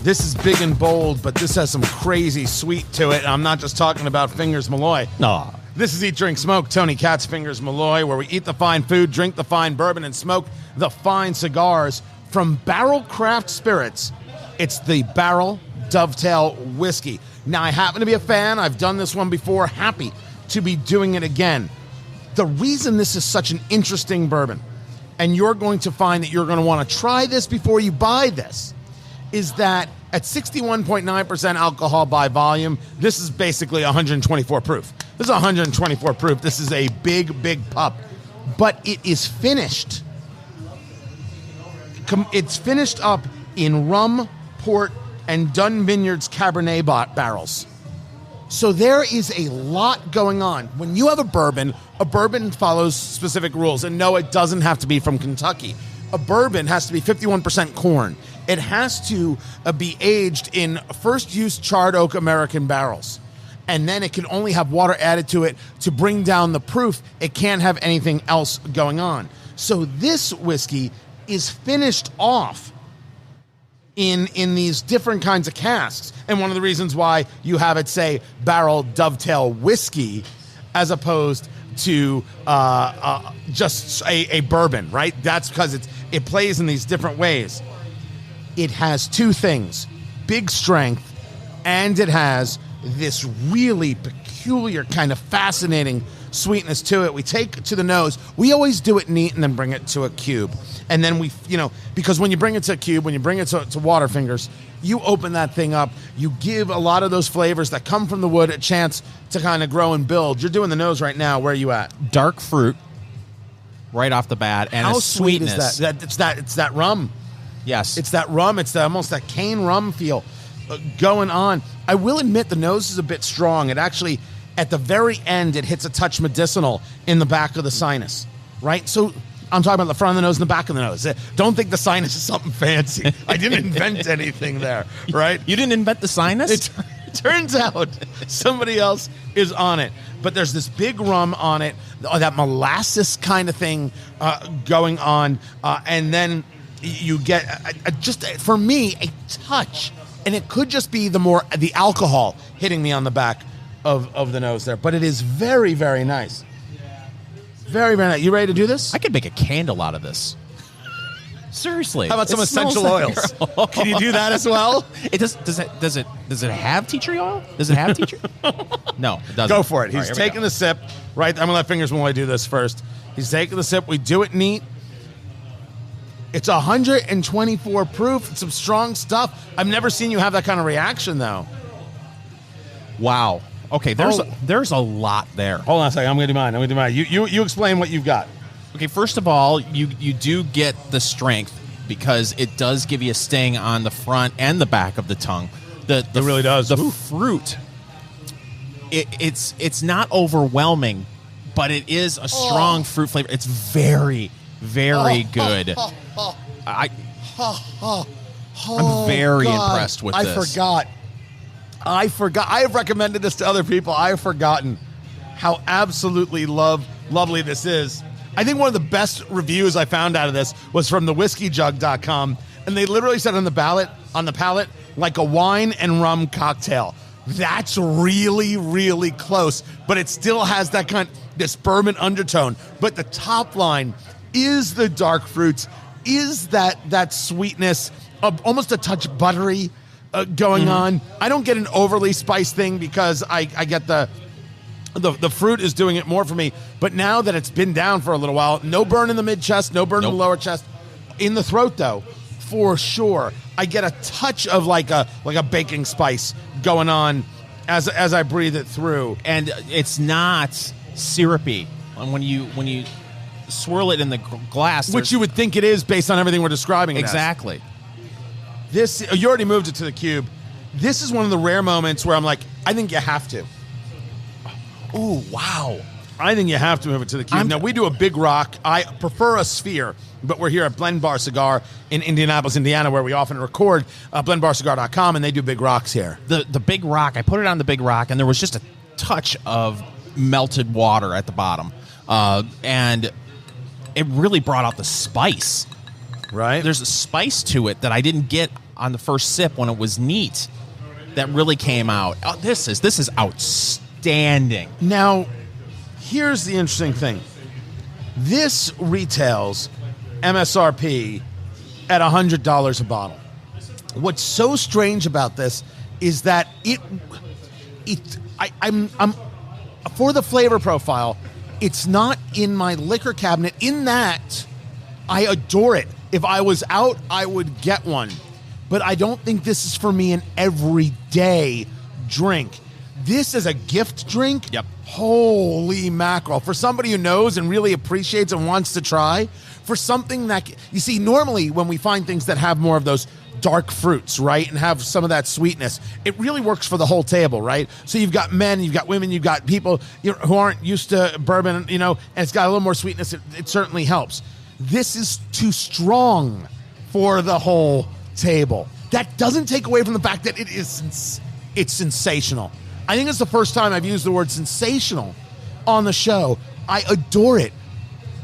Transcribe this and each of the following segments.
This is big and bold, but this has some crazy sweet to it. And I'm not just talking about Fingers Malloy. No. This is Eat, Drink, Smoke, Tony Katz, Fingers Malloy, where we eat the fine food, drink the fine bourbon, and smoke the fine cigars from Barrel Craft Spirits. It's the Barrel Dovetail Whiskey. Now, I happen to be a fan. I've done this one before. Happy to be doing it again. The reason this is such an interesting bourbon, and you're going to find that you're going to want to try this before you buy this, is that at 61.9% alcohol by volume, this is basically 124 proof. This is 124 proof. This is a big, big pup. But it is finished. It's finished up in rum, port, and Dunn Vineyards Cabernet barrels. So there is a lot going on. When you have a bourbon follows specific rules. And no, it doesn't have to be from Kentucky. A bourbon has to be 51% corn. It has to be aged in first-use charred oak American barrels. And then it can only have water added to it to bring down the proof. It can't have anything else going on. So this whiskey is finished off in these different kinds of casks. And one of the reasons why you have it say Barrel Dovetail Whiskey as opposed to just a bourbon, right? That's because it plays in these different ways. It has two things, big strength, and it has this really peculiar kind of fascinating sweetness to it. We take it to the nose. We always do it neat and then bring it to a cube. And then we, because when you bring it to a cube, when you bring it to Waterfingers, you open that thing up. You give a lot of those flavors that come from the wood a chance to kind of grow and build. You're doing the nose right now. Where are you at? Dark fruit right off the bat, and how a sweetness. Sweet is that? It's that rum. Yes. It's that rum. It's almost that cane rum feel going on. I will admit the nose is a bit strong. It actually, at the very end, it hits a touch medicinal in the back of the sinus, right? So I'm talking about the front of the nose and the back of the nose. Don't think the sinus is something fancy. I didn't invent anything there, right? You didn't invent the sinus? It turns out somebody else is on it. But there's this big rum on it, that molasses kind of thing going on, and then you get just for me a touch, and it could just be the alcohol hitting me on the back of the nose there, but it is very, very nice. Very, very nice. You ready to do this? I could make a candle out of this. Seriously. How about some essential oils? Can you do that as well? Does it have tea tree oil? Does it have tea tree? No, it doesn't. Go for it. He's right, taking the sip. Right, I'm gonna let Fingers Malloy do this first. He's taking the sip. We do it neat. It's 124 proof. It's some strong stuff. I've never seen you have that kind of reaction, though. Wow. Okay, there's a lot there. Hold on a second. I'm going to do mine. You explain what you've got. Okay, first of all, you do get the strength because it does give you a sting on the front and the back of the tongue. It really does. The fruit, it's not overwhelming, but it is a strong fruit flavor. It's very, very good. I'm very impressed with this. I forgot. I have recommended this to other people. I have forgotten how absolutely lovely this is. I think one of the best reviews I found out of this was from the whiskyjug.com, and they literally said on the palate, like a wine and rum cocktail. That's really, really close, but it still has this bourbon undertone. But the top line is the dark fruits, is that sweetness of almost a touch buttery going on. I don't get an overly spiced thing because I get the fruit is doing it more for me. But now that it's been down for a little while, no burn in the mid chest, no burn in the lower chest. In the throat, though, for sure, I get a touch of like a baking spice going on as I breathe it through, and it's not syrupy. And when you swirl it in the glass, which you would think it is based on everything we're describing. Exactly. You already moved it to the cube. This is one of the rare moments where I'm like, I think you have to. Oh, wow. I think you have to move it to the cube. Now, we do a big rock. I prefer a sphere, but we're here at Blend Bar Cigar in Indianapolis, Indiana, where we often record, blendbarcigar.com, and they do big rocks here. The big rock, I put it on the big rock, and there was just a touch of melted water at the bottom. And it really brought out the spice. Right. There's a spice to it that I didn't get on the first sip when it was neat. That really came out. Oh, this is outstanding. Now, here's the interesting thing. This retails MSRP at $100 a bottle. What's so strange about this is that I'm for the flavor profile, it's not in my liquor cabinet in that I adore it. If I was out, I would get one. But I don't think this is for me an everyday drink. This is a gift drink. Yep. Holy mackerel. For somebody who knows and really appreciates and wants to try, for something that, you see, normally when we find things that have more of those dark fruits, right, and have some of that sweetness, it really works for the whole table, right? So you've got men, you've got women, you've got people who aren't used to bourbon, and it's got a little more sweetness. It certainly helps. This is too strong for the whole table. That doesn't take away from the fact that it's sensational. I think it's the first time I've used the word sensational on the show. I adore it.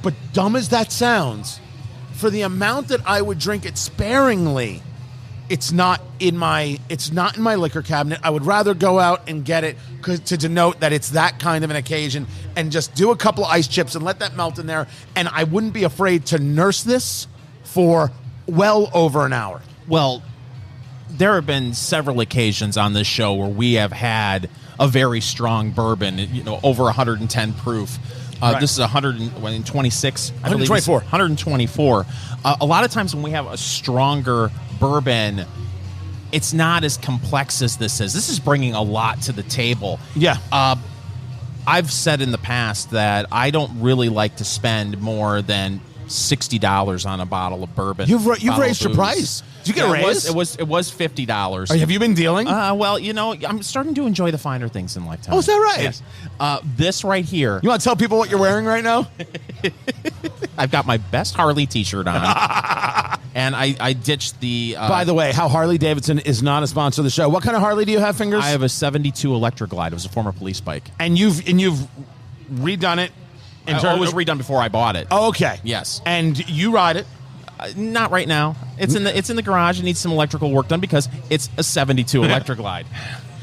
But dumb as that sounds, for the amount that I would drink it sparingly, it's not in my liquor cabinet. I would rather go out and get it to denote that it's that kind of an occasion and just do a couple of ice chips and let that melt in there. And I wouldn't be afraid to nurse this for well over an hour. Well, there have been several occasions on this show where we have had a very strong bourbon, over 110 proof. Right. This is 126, 124. 124. A lot of times when we have a stronger bourbon, it's not as complex as this is. This is bringing a lot to the table. Yeah. I've said in the past that I don't really like to spend more than $60 on a bottle of bourbon. You've raised your price. Did you get a raise? It was $50. Have you been dealing? Well, I'm starting to enjoy the finer things in life. Oh, is that right? Yes. This right here. You want to tell people what you're wearing right now? I've got my best Harley T-shirt on, and I ditched the. By the way, how Harley Davidson is not a sponsor of the show. What kind of Harley do you have, Fingers? I have a '72 Electric Glide. It was a former police bike, and you've redone it. It was redone before I bought it. Oh, okay. Yes. And you ride it. Not right now. It's in the garage. It needs some electrical work done because it's a '72 Electric Glide.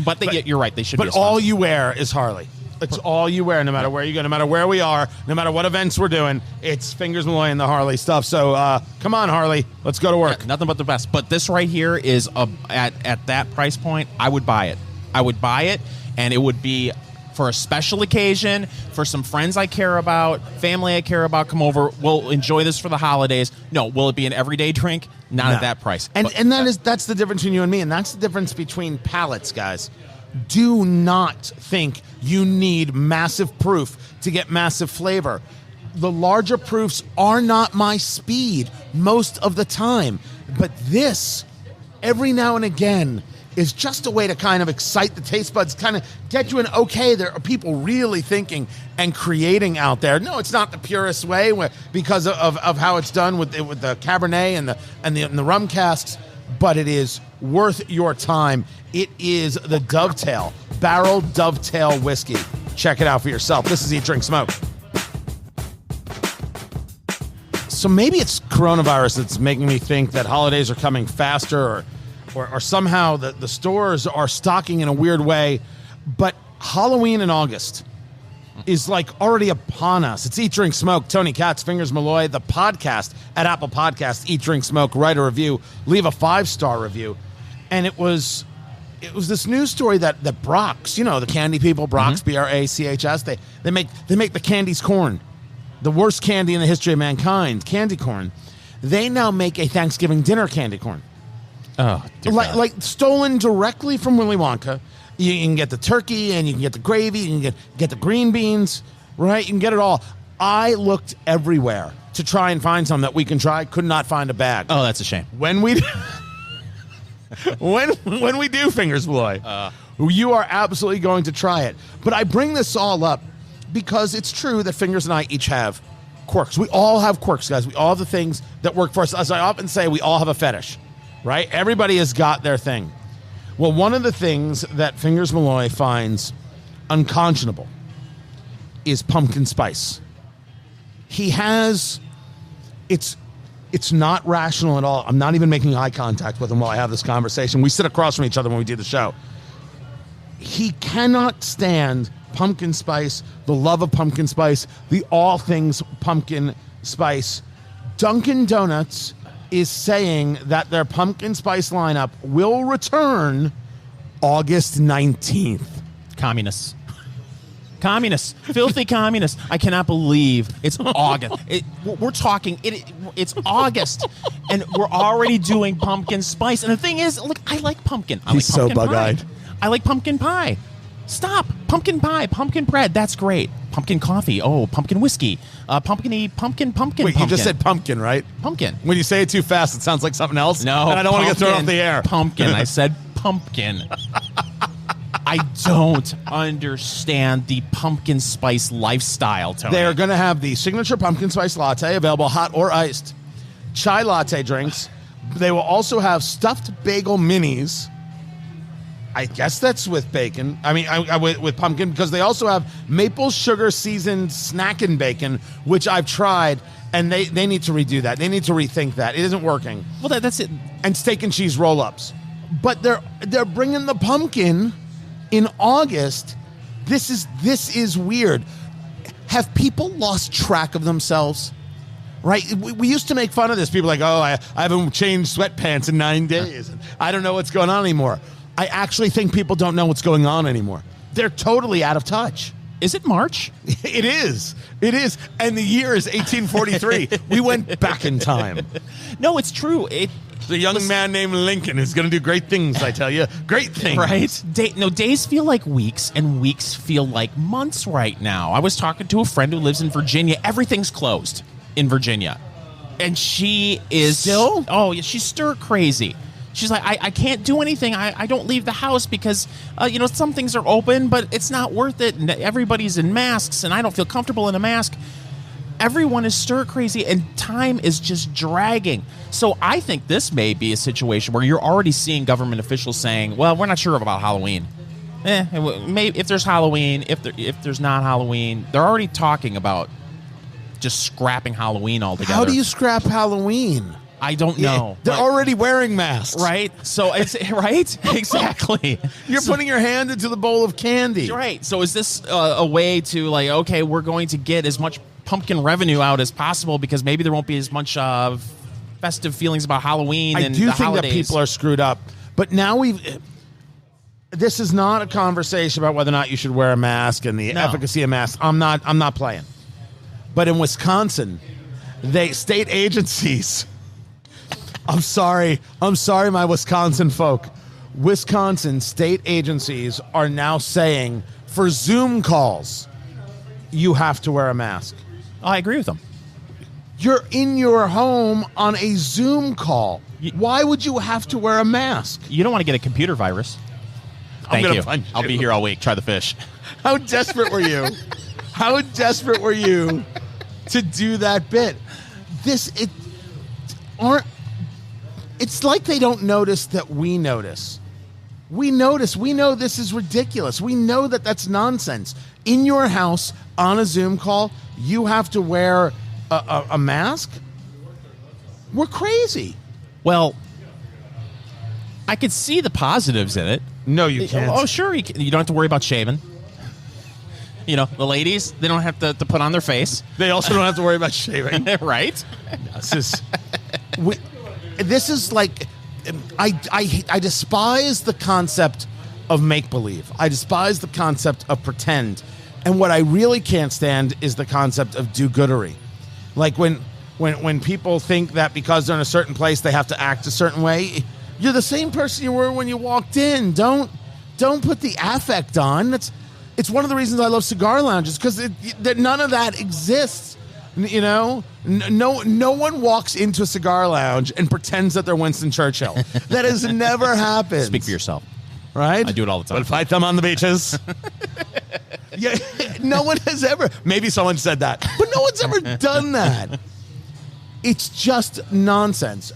But you're right. They should. But all you wear is Harley. It's all you wear, no matter where you go, no matter where we are, no matter what events we're doing. It's Fingers Malloy and the Harley stuff. So come on, Harley, let's go to work. Yeah, nothing but the best. But this right here is at that price point. I would buy it. I would buy it, and it would be for a special occasion, for some friends I care about, family I care about, come over. We'll enjoy this for the holidays. No, will it be an everyday drink? Not at that price. And that's the difference between you and me, and that's the difference between palates, guys. Do not think you need massive proof to get massive flavor. The larger proofs are not my speed most of the time, but this, every now and again, is just a way to kind of excite the taste buds, kind of get you okay, there are people really thinking and creating out there. No, it's not the purest way because of how it's done with the Cabernet and the rum casks, but it is worth your time. It is the Dovetail, Barrel Dovetail Whiskey. Check it out for yourself. This is Eat, Drink, Smoke. So maybe it's coronavirus that's making me think that holidays are coming faster or somehow the stores are stocking in a weird way, but Halloween in August is like already upon us. It's Eat, Drink, Smoke. Tony Katz, Fingers Malloy, the podcast at Apple Podcasts. Eat, Drink, Smoke. Write a review. Leave a 5-star review. And it was this news story that Brock's, the candy people, Brock's, BRACHS, they make the candy's corn, the worst candy in the history of mankind, candy corn. They now make a Thanksgiving dinner candy corn. Oh, like stolen directly from Willy Wonka. You can get the turkey and you can get the gravy, you can get the green beans, right? You can get it all. I looked everywhere to try and find some that we can try. Could not find a bag. Oh, that's a shame. When we when we do, Fingers Malloy, you are absolutely going to try it. But I bring this all up because it's true that Fingers and I each have quirks. We all have quirks, guys. We all have the things that work for us. As I often say, we all have a fetish. Right? Everybody has got their thing. Well, one of the things that Fingers Malloy finds unconscionable is pumpkin spice. He has, it's It's not rational at all. I'm not even making eye contact with him while I have this conversation. We sit across from each other when we do the show. He cannot stand pumpkin spice, the love of pumpkin spice, the all things pumpkin spice. Dunkin' Donuts is saying that their pumpkin spice lineup will return August 19th. Communists. Filthy communists. I cannot believe it's August. We're talking, it's August, and we're already doing pumpkin spice. And the thing is, look, I like pumpkin. He's so bug-eyed. I like pumpkin pie. Stop. Pumpkin pie, pumpkin bread, that's great. Pumpkin coffee, pumpkin whiskey. Pumpkin. Wait, pumpkin. you just said pumpkin, right? Pumpkin. When you say it too fast, it sounds like something else. No, and I don't want to get thrown off the air. Pumpkin. I said pumpkin. I don't understand the pumpkin spice lifestyle, Tony. They're going to have the signature pumpkin spice latte, available hot or iced, chai latte drinks. They will also have stuffed bagel minis. I guess that's with bacon. I mean, with pumpkin, because they also have maple sugar seasoned snackin' bacon, which I've tried, and they need to redo that. They need to rethink that. It isn't working. Well, that's it. And steak and cheese roll-ups. But they're bringing the pumpkin in August. This is weird. Have people lost track of themselves? Right? We used to make fun of this. People are like, I haven't changed sweatpants in 9 days. I don't know what's going on anymore. I actually think people don't know what's going on anymore. They're totally out of touch. Is it March? It is. It is. And the year is 1843. We went back in time. No, it's true. The young man named Lincoln is going to do great things, I tell you. Great things. Right? Days feel like weeks, and weeks feel like months right now. I was talking to a friend who lives in Virginia. Everything's closed in Virginia. And she is... Still? Oh, yeah, she's stir crazy. She's like, I can't do anything. I don't leave the house because, some things are open, but it's not worth it. And everybody's in masks, and I don't feel comfortable in a mask. Everyone is stir crazy, and time is just dragging. So I think this may be a situation where you're already seeing government officials saying, well, we're not sure about Halloween. Maybe if there's Halloween, if there's not Halloween, they're already talking about just scrapping Halloween altogether. How do you scrap Halloween? I don't know. They're already wearing masks. Right? So it's right? Exactly. You're putting your hand into the bowl of candy. Right. So is this a way to okay, we're going to get as much pumpkin revenue out as possible because maybe there won't be as much festive feelings about Halloween and the holidays. I do think that people are screwed up. But now this is not a conversation about whether or not you should wear a mask and the efficacy of masks. I'm not playing. But in Wisconsin, state agencies... I'm sorry, my Wisconsin folk. Wisconsin state agencies are now saying for Zoom calls, you have to wear a mask. I agree with them. You're in your home on a Zoom call. Why would you have to wear a mask? You don't want to get a computer virus. Thank you. I'll be here all week. Try the fish. How desperate were you? How desperate were you to do that bit? It's like they don't notice that we notice. We notice. We know this is ridiculous. We know that that's nonsense. In your house, on a Zoom call, you have to wear a mask? We're crazy. Well, I could see the positives in it. No, you can't. Oh, sure. You don't have to worry about shaving. The ladies, they don't have to put on their face. They also don't have to worry about shaving. Right? This is like, I despise the concept of make-believe. I despise the concept of pretend. And what I really can't stand is the concept of do-goodery. Like when people think that because they're in a certain place, they have to act a certain way. You're the same person you were when you walked in. Don't put the affect on. It's one of the reasons I love cigar lounges, because none of that exists. No one walks into a cigar lounge and pretends that they're Winston Churchill. That has never happened. Speak for yourself. Right? I do it all the time. But fight them on the beaches. Yeah, no one has ever. Maybe someone said that, but no one's ever done that. It's just nonsense.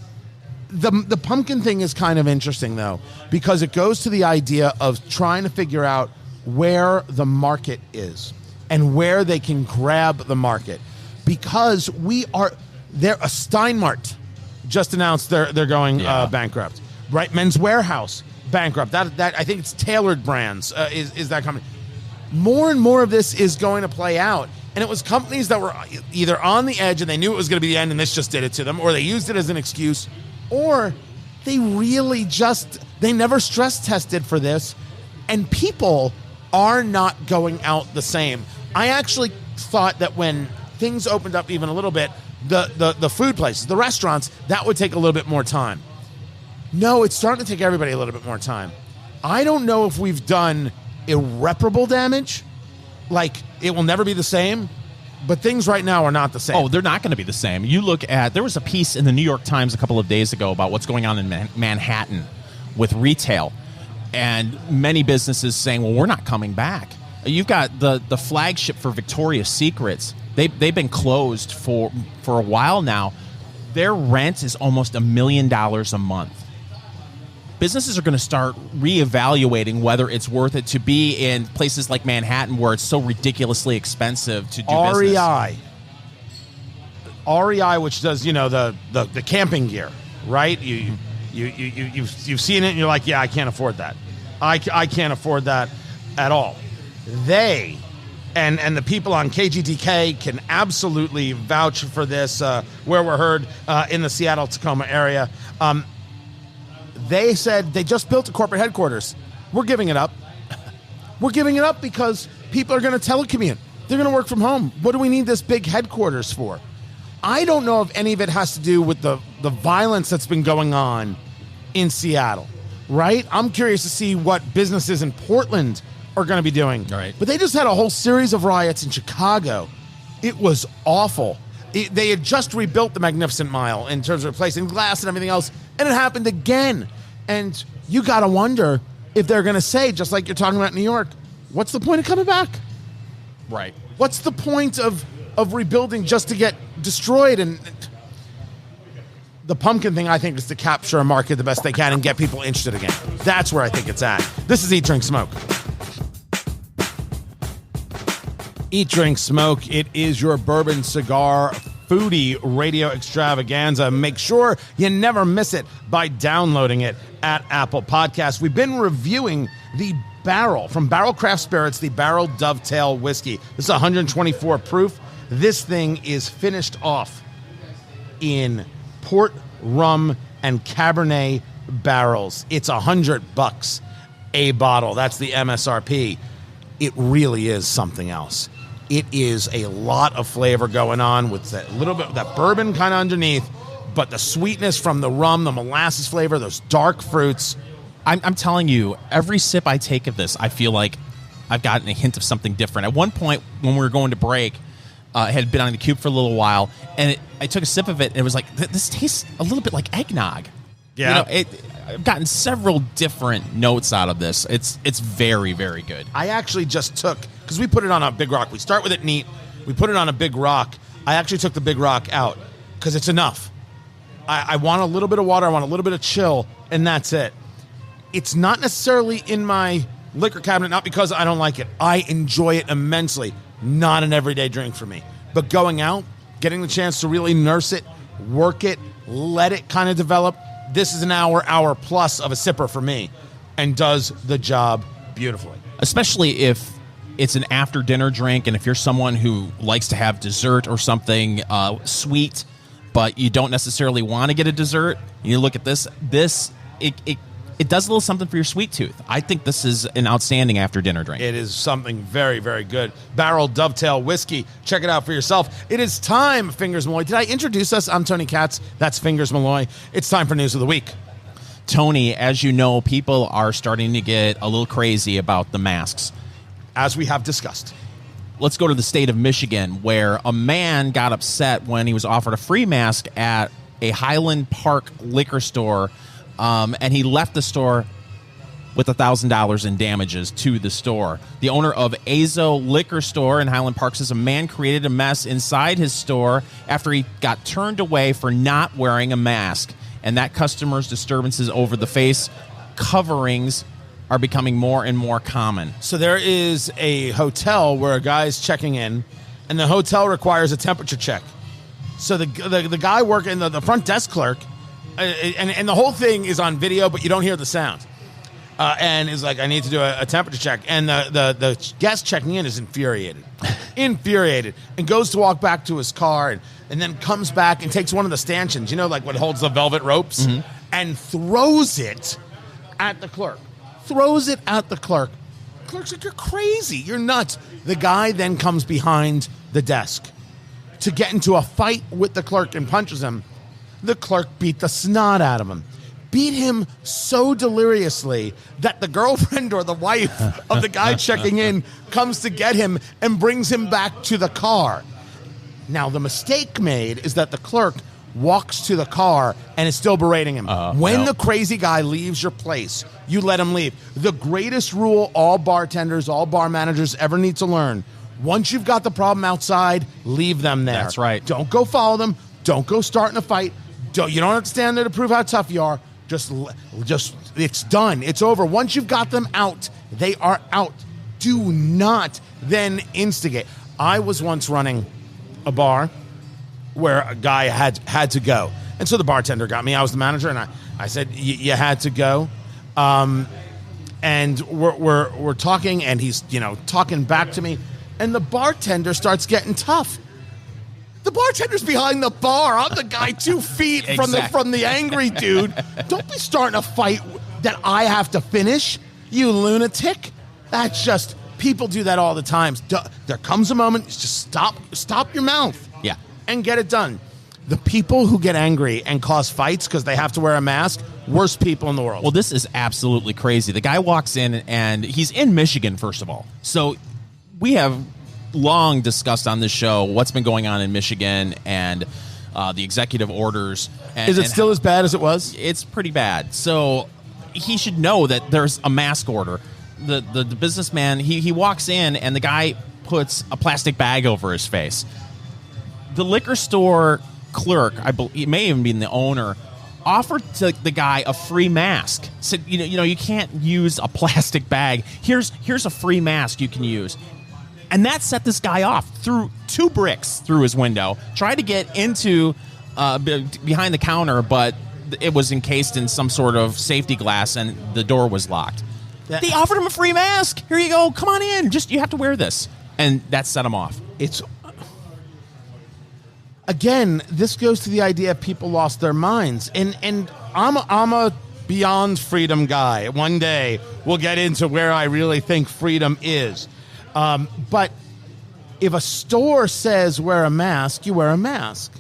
The pumpkin thing is kind of interesting, though, because it goes to the idea of trying to figure out where the market is and where they can grab the market. Because they're a Steinmart. just announced they're going bankrupt. Right, Men's Warehouse bankrupt. That I think it's Tailored Brands is that company. More and more of this is going to play out, and it was companies that were either on the edge and they knew it was going to be the end, and this just did it to them, or they used it as an excuse, or they really they never stress tested for this, and people are not going out the same. I actually thought that when things opened up even a little bit, the food places, the restaurants, that would take a little bit more time. No, it's starting to take everybody a little bit more time. I don't know if we've done irreparable damage, like it will never be the same, but things right now are not the same. Oh, they're not going to be the same. You look at, there was a piece in the New York Times a couple of days ago about what's going on in Manhattan with retail, and many businesses saying, well, we're not coming back. You've got the flagship for Victoria's Secrets. They've been closed for a while now. Their rent is almost $1 million a month. Businesses are going to start reevaluating whether it's worth it to be in places like Manhattan where it's so ridiculously expensive to do business. REI, which does the camping gear, right? You've seen it and you're like, yeah, I can't afford that. I can't afford that at all. They and the people on KGTK can absolutely vouch for this. Where we're heard in the Seattle Tacoma area. They said they just built a corporate headquarters. We're giving it up. We're giving it up because people are going to telecommute. They're going to work from home. What do we need this big headquarters for? I don't know if any of it has to do with the violence that's been going on in Seattle, right? I'm curious to see what businesses in Portland are going to be doing. Right. But they just had a whole series of riots in Chicago. It was awful. They had just rebuilt the Magnificent Mile in terms of replacing glass and everything else, and it happened again. And you got to wonder if they're going to say, just like you're talking about New York, what's the point of coming back? Right. What's the point of rebuilding just to get destroyed? And the pumpkin thing, I think, is to capture a market the best they can and get people interested again. That's where I think it's at. This is Eat, Drink, Smoke. Eat, Drink, Smoke. It is your bourbon cigar foodie radio extravaganza. Make sure you never miss it by downloading it at Apple Podcasts. We've been reviewing the barrel from Barrel Craft Spirits, the Barrel Dovetail Whiskey. This is 124 proof. This thing is finished off in port, rum, and Cabernet barrels. It's $100 a bottle. That's the MSRP. It really is something else. It is a lot of flavor going on with that little bit of that bourbon kind of underneath, but the sweetness from the rum, the molasses flavor, those dark fruits. I'm telling you, every sip I take of this, I feel like I've gotten a hint of something different. At one point, when we were going to break, I had been on the cube for a little while, and I took a sip of it, and it was like, this tastes a little bit like eggnog. Yeah. I've gotten several different notes out of this. It's very, very good. I actually just took, because we put it on a big rock. We start with it neat. We put it on a big rock. I actually took the big rock out because it's enough. I want a little bit of water. I want a little bit of chill, and that's it. It's not necessarily in my liquor cabinet, not because I don't like it. I enjoy it immensely. Not an everyday drink for me. But going out, getting the chance to really nurse it, work it, let it kind of develop, this is an hour plus of a sipper for me and does the job beautifully. Especially if it's an after dinner drink, and if you're someone who likes to have dessert or something sweet, but you don't necessarily want to get a dessert, you look at this, it does a little something for your sweet tooth. I think this is an outstanding after dinner drink. It is something very, very good. Barrel Dovetail Whiskey. Check it out for yourself. It is time, Fingers Malloy. Did I introduce us? I'm Tony Katz. That's Fingers Malloy. It's time for News of the Week. Tony, as you know, people are starting to get a little crazy about the masks. As we have discussed. Let's go to the state of Michigan, where a man got upset when he was offered a free mask at a Highland Park liquor store, and he left the store with $1,000 in damages to the store. The owner of Azo Liquor Store in Highland Park says a man created a mess inside his store after he got turned away for not wearing a mask, and that customers' disturbances over the face coverings are becoming more and more common. So there is a hotel where a guy's checking in, and the hotel requires a temperature check. So the guy working, the front desk clerk, and the whole thing is on video, but you don't hear the sound. And is like, I need to do a temperature check. And the guest checking in is infuriated, and goes to walk back to his car, and then comes back and takes one of the stanchions, you know, like what holds the velvet ropes, and throws it at the clerk. Clerk's like, you're crazy. You're nuts. The guy then comes behind the desk to get into a fight with the clerk and punches him. The clerk beat the snot out of him. Beat him so deliriously that the girlfriend or the wife of the guy checking in comes to get him and brings him back to the car. Now, the mistake made is that the clerk walks to the car and is still berating him. When the crazy guy leaves your place, you let him leave. The greatest rule all bartenders, all bar managers ever need to learn: once you've got the problem outside, leave them there. That's right. Don't go follow them. Don't go starting a fight. You don't have to stand there to prove how tough you are. Just it's done. It's over. Once you've got them out, they are out. Do not then instigate. I was once running a bar where a guy had to go. And so the bartender got me. I was the manager, and I said, you had to go. And we're talking, and he's, talking back to me. And the bartender starts getting tough. The bartender's behind the bar. I'm the guy 2 feet from the angry dude. Don't be starting a fight that I have to finish, you lunatic. That's just, people do that all the time. There comes a moment, just stop your mouth. Yeah. And get it done. The people who get angry and cause fights because they have to wear a mask, worst people in the world. Well, this is absolutely crazy. The guy walks in, and he's in Michigan, first of all. So we have long discussed on this show what's been going on in Michigan and the executive orders. Is it still as bad as it was? It's pretty bad. So he should know that there's a mask order. The businessman, he walks in, and the guy puts a plastic bag over his face. The liquor store clerk, I believe, it may even be the owner, offered to the guy a free mask. Said, you can't use a plastic bag. Here's a free mask you can use. And that set this guy off. Threw 2 bricks through his window. Tried to get into behind the counter, but it was encased in some sort of safety glass, and the door was locked. They offered him a free mask. Here you go. Come on in. You have to wear this. And that set him off. Again, this goes to the idea people lost their minds. And I'm a beyond freedom guy. One day we'll get into where I really think freedom is. But if a store says wear a mask, you wear a mask.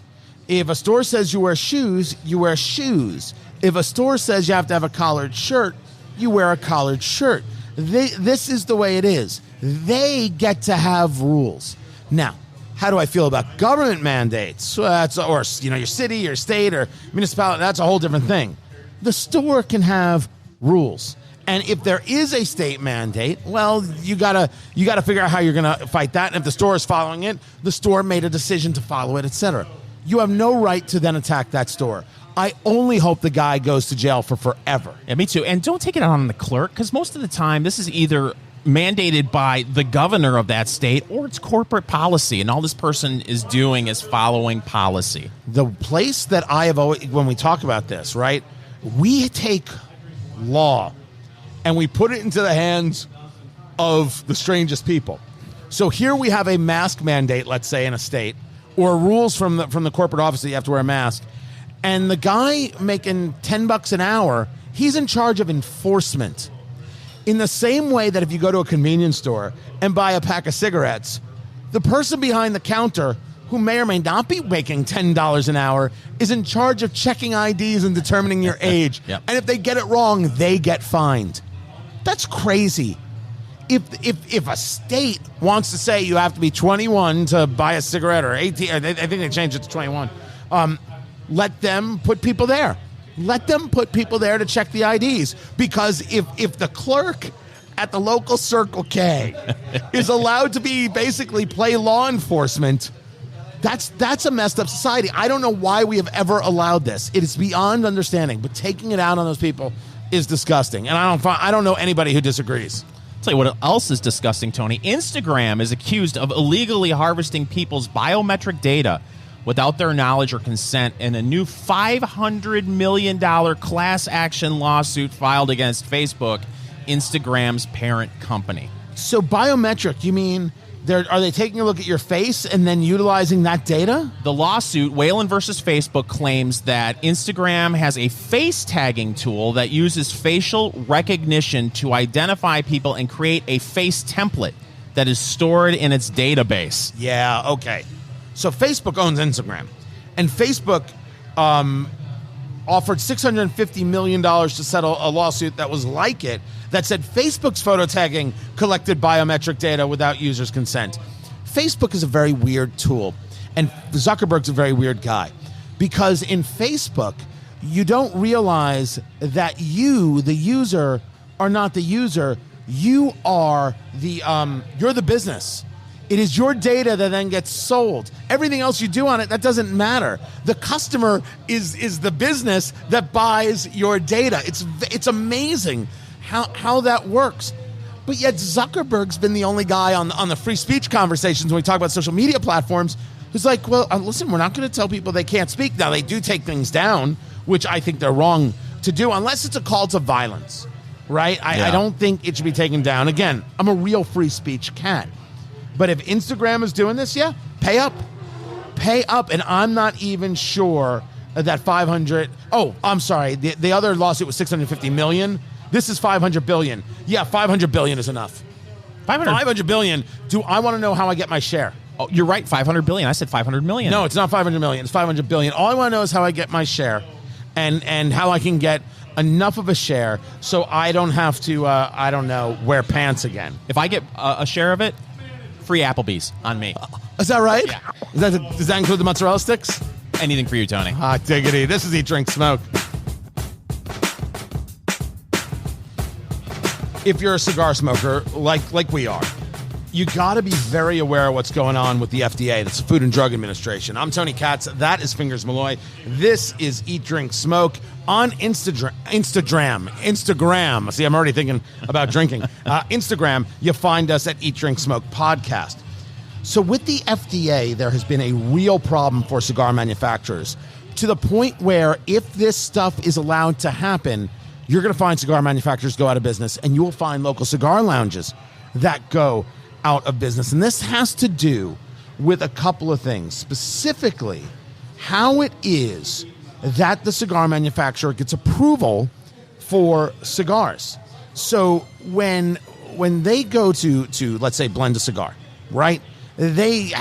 If a store says you wear shoes, you wear shoes. If a store says you have to have a collared shirt, you wear a collared shirt. This is the way it is. They get to have rules. Now, how do I feel about government mandates? Or your city, your state, or municipality, that's a whole different thing. The store can have rules. And if there is a state mandate, well, you gotta figure out how you're gonna fight that. And if the store is following it, the store made a decision to follow it, etc. You have no right to then attack that store. I only hope the guy goes to jail for forever. Yeah, me too. And don't take it out on the clerk, because most of the time this is either mandated by the governor of that state or it's corporate policy, and all this person is doing is following policy. The place that I have always, when we talk about this, right, we take law and we put it into the hands of the strangest people. So here we have a mask mandate, let's say, in a state, or rules from the corporate office that you have to wear a mask, and the guy making $10 an hour, he's in charge of enforcement. In the same way that if you go to a convenience store and buy a pack of cigarettes, the person behind the counter, who may or may not be making $10 an hour, is in charge of checking IDs and determining your age. Yep. And if they get it wrong, they get fined. That's crazy. If a state wants to say you have to be 21 to buy a cigarette, or 18, I think they changed it to 21, let them put people there. Let them put people there to check the IDs. Because if the clerk at the local Circle K is allowed to be basically play law enforcement, that's a messed up society. I don't know why we have ever allowed this. It is beyond understanding. But taking it out on those people is disgusting. And I don't know anybody who disagrees. I'll tell you what else is disgusting, Tony. Instagram is accused of illegally harvesting people's biometric data without their knowledge or consent in a new $500 million class action lawsuit filed against Facebook, Instagram's parent company. So biometric, you mean are they taking a look at your face and then utilizing that data? The lawsuit, Whalen versus Facebook, claims that Instagram has a face tagging tool that uses facial recognition to identify people and create a face template that is stored in its database. Yeah, okay. So Facebook owns Instagram, and Facebook offered $650 million to settle a lawsuit that was like it, that said Facebook's photo tagging collected biometric data without users' consent. Facebook is a very weird tool, and Zuckerberg's a very weird guy, because in Facebook, you don't realize that you, the user, are not the user. You are you're the business. It is your data that then gets sold. Everything else you do on it, that doesn't matter. The customer is the business that buys your data. It's amazing how that works. But yet Zuckerberg's been the only guy on the free speech conversations when we talk about social media platforms who's like, well, listen, we're not going to tell people they can't speak. Now, they do take things down, which I think they're wrong to do, unless it's a call to violence, right? I don't think it should be taken down. Again, I'm a real free speech cat. But if Instagram is doing this, yeah, pay up. Pay up. And I'm not even sure that 500. Oh, I'm sorry. The other lawsuit was 650 million. This is 500 billion. Yeah, 500 billion is enough. 500 billion. Do I want to know how I get my share? Oh, you're right. 500 billion. I said 500 million. No, it's not 500 million. It's 500 billion. All I want to know is how I get my share and how I can get enough of a share so I don't have to, wear pants again. If I get a share of it, free Applebee's on me. Is that right? Yeah. Does that include the mozzarella sticks? Anything for you, Tony. Hot diggity. This is Eat, Drink, Smoke. If you're a cigar smoker, like we are, you got to be very aware of what's going on with the FDA. That's the Food and Drug Administration. I'm Tony Katz. That is Fingers Malloy. This is Eat, Drink, Smoke on Instagram. See, I'm already thinking about drinking. Instagram, you find us at Eat, Drink, Smoke Podcast. So with the FDA, there has been a real problem for cigar manufacturers, to the point where if this stuff is allowed to happen, you're going to find cigar manufacturers go out of business, and you will find local cigar lounges that go out of business. And this has to do with a couple of things, specifically how it is that the cigar manufacturer gets approval for cigars. So when they go to let's say blend a cigar, right? They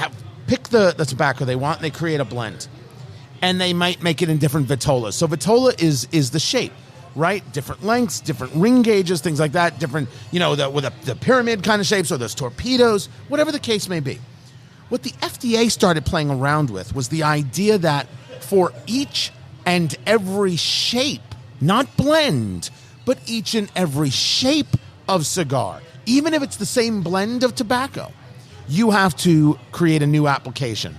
pick the tobacco they want, and they create a blend, and they might make it in different vitolas. So vitola is the shape, right? Different lengths, different ring gauges, things like that. Different, with the pyramid kind of shapes, or those torpedoes, whatever the case may be. What the FDA started playing around with was the idea that for each and every shape, not blend, but each and every shape of cigar, even if it's the same blend of tobacco, you have to create a new application.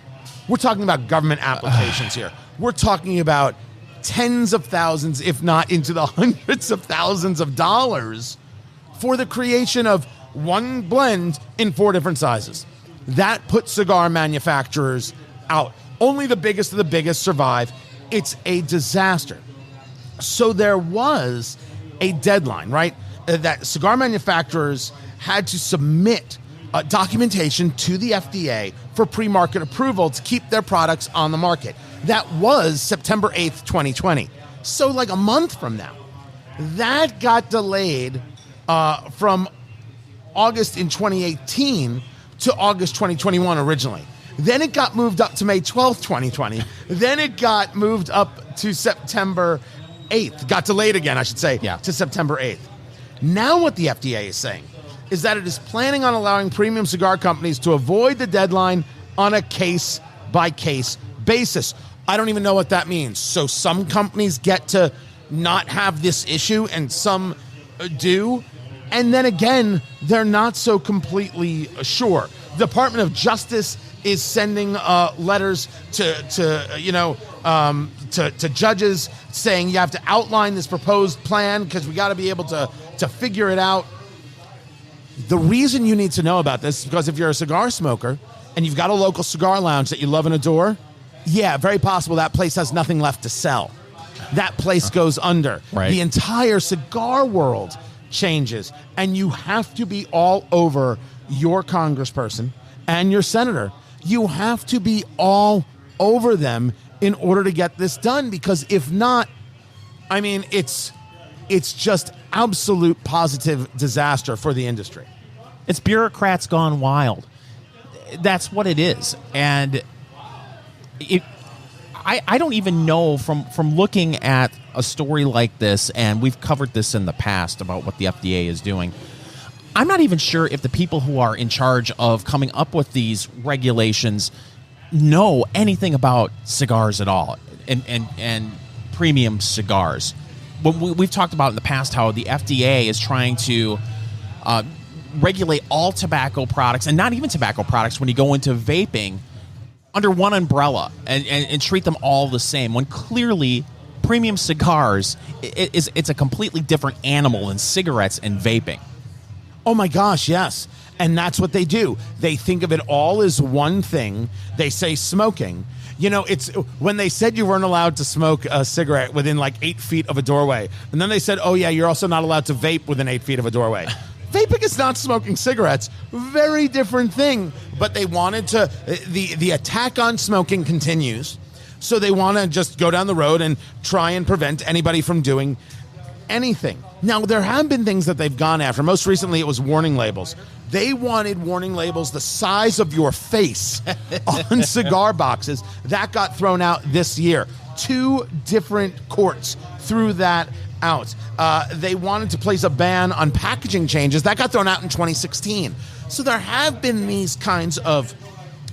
We're talking about government applications here. We're talking about tens of thousands, if not into the hundreds of thousands of dollars for the creation of one blend in 4 different sizes. That puts cigar manufacturers out. Only the biggest of the biggest survive. It's a disaster. So there was a deadline, right? That cigar manufacturers had to submit documentation to the FDA for pre-market approval to keep their products on the market. That was September 8th, 2020. So like a month from now. That got delayed from August in 2018 to August 2021 originally. Then it got moved up to May 12th, 2020. Then it got moved up to September 8th. Got delayed again, I should say, to September 8th. Now what the FDA is saying is that it is planning on allowing premium cigar companies to avoid the deadline on a case-by-case basis. I don't even know what that means. So some companies get to not have this issue and some do. And then again, they're not so completely sure. The Department of Justice is sending letters to judges saying you have to outline this proposed plan because we got to be able to figure it out. The reason you need to know about this is because if you're a cigar smoker and you've got a local cigar lounge that you love and adore, yeah, very possible that place has nothing left to sell. That place goes under. Right. The entire cigar world changes, and you have to be all over your congressperson and your senator. You have to be all over them in order to get this done, because if not, I mean, it's just absolute positive disaster for the industry. It's bureaucrats gone wild. That's what it is. And I don't even know from looking at a story like this, and we've covered this in the past about what the FDA is doing. I'm not even sure if the people who are in charge of coming up with these regulations know anything about cigars at all, and premium cigars. But we've talked about in the past how the FDA is trying to regulate all tobacco products, and not even tobacco products, when you go into vaping, under one umbrella and treat them all the same, when clearly premium cigars, it's a completely different animal than cigarettes and vaping. Oh my gosh, yes. And that's what they do. They think of it all as one thing. They say smoking. You know, it's when they said you weren't allowed to smoke a cigarette within like 8 feet of a doorway. And then they said, oh yeah, you're also not allowed to vape within 8 feet of a doorway. Vaping is not smoking cigarettes. Very different thing. But they wanted to, the attack on smoking continues. So they want to just go down the road and try and prevent anybody from doing anything. Now, there have been things that they've gone after. Most recently, it was warning labels. They wanted warning labels the size of your face on cigar boxes. That got thrown out this year. 2 different courts threw that out. They wanted to place a ban on packaging changes. That got thrown out in 2016. So there have been these kinds of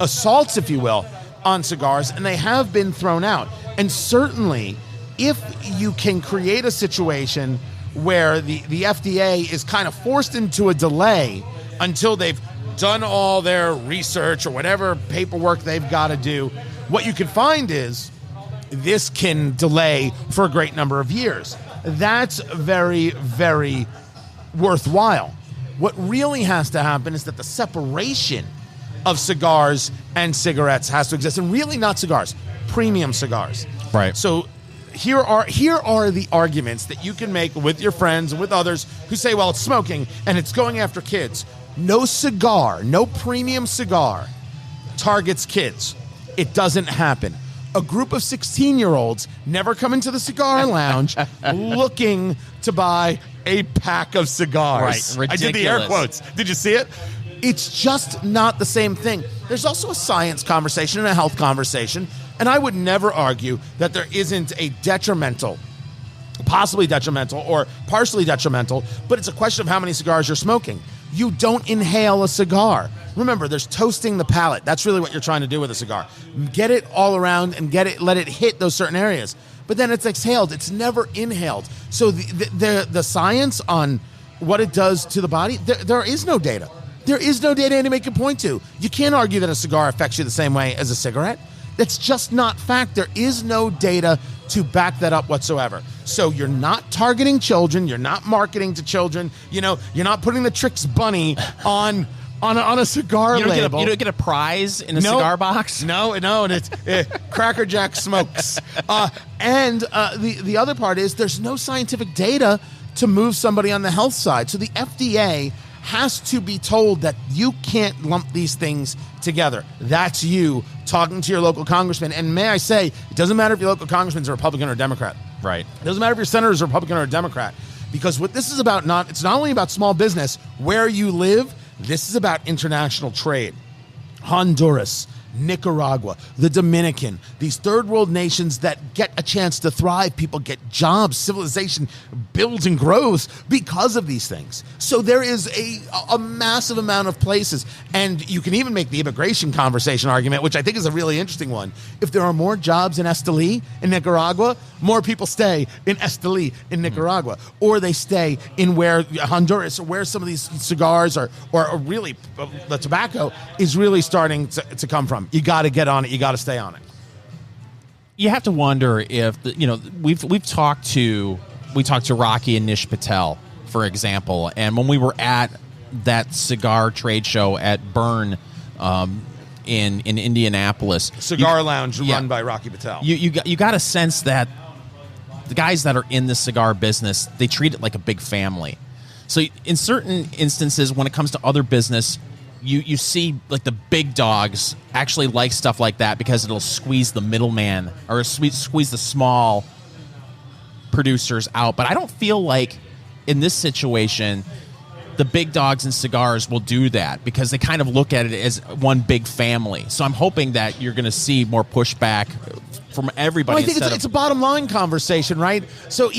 assaults, if you will, on cigars, and they have been thrown out. And certainly, if you can create a situation where the FDA is kind of forced into a delay until they've done all their research or whatever paperwork they've got to do, what you can find is this can delay for a great number of years. That's very, very worthwhile. What really has to happen is that the separation of cigars and cigarettes has to exist, and really not cigars, premium cigars. Right. So here are the arguments that you can make with your friends and with others who say, well, it's smoking and it's going after kids. No cigar, no premium cigar targets kids. It doesn't happen. A group of 16-year-olds never come into the cigar lounge looking to buy a pack of cigars. Right, ridiculous. I did the air quotes. Did you see it? It's just not the same thing. There's also a science conversation and a health conversation, and I would never argue that there isn't a detrimental, possibly detrimental or partially detrimental, but it's a question of how many cigars you're smoking. You don't inhale a cigar. Remember, there's toasting the palate. That's really what you're trying to do with a cigar. Get it all around and let it hit those certain areas. But then it's exhaled. It's never inhaled. So the science on what it does to the body, there is no data. There is no data anybody can point to. You can't argue that a cigar affects you the same way as a cigarette. That's just not fact. There is no data to back that up whatsoever. So you're not targeting children. You're not marketing to children. You know, you're not putting the Trix bunny on a cigar label. You don't get a prize in a cigar box? No, and it's Cracker Jack smokes. And the other part is there's no scientific data to move somebody on the health side. So the FDA has to be told that you can't lump these things together. That's you talking to your local congressman. And may I say, it doesn't matter if your local congressman's a Republican or a Democrat. Right. It doesn't matter if your senator is a Republican or a Democrat. Because what this is about, it's not only about small business, where you live, this is about international trade. Honduras, Nicaragua, the Dominican, these third world nations that get a chance to thrive. People get jobs. Civilization builds and grows because of these things. So there is a massive amount of places. And you can even make the immigration conversation argument, which I think is a really interesting one. If there are more jobs in Esteli, in Nicaragua, more people stay in Esteli, in Nicaragua. Or they stay in where Honduras, or where some of these cigars or really the tobacco is really starting to come from. You got to get on it. You got to stay on it. You have to wonder if we've talked to Rocky and Nish Patel, for example, and when we were at that cigar trade show at Bern in Indianapolis. Cigar lounge run by Rocky Patel. You got a sense that the guys that are in the cigar business, they treat it like a big family. So in certain instances, when it comes to other business, you see like the big dogs actually like stuff like that because it'll squeeze the middleman or squeeze the small producers out. But I don't feel like in this situation the big dogs in cigars will do that because they kind of look at it as one big family. So I'm hoping that you're going to see more pushback from everybody. Well, I think it's a bottom line conversation, right? So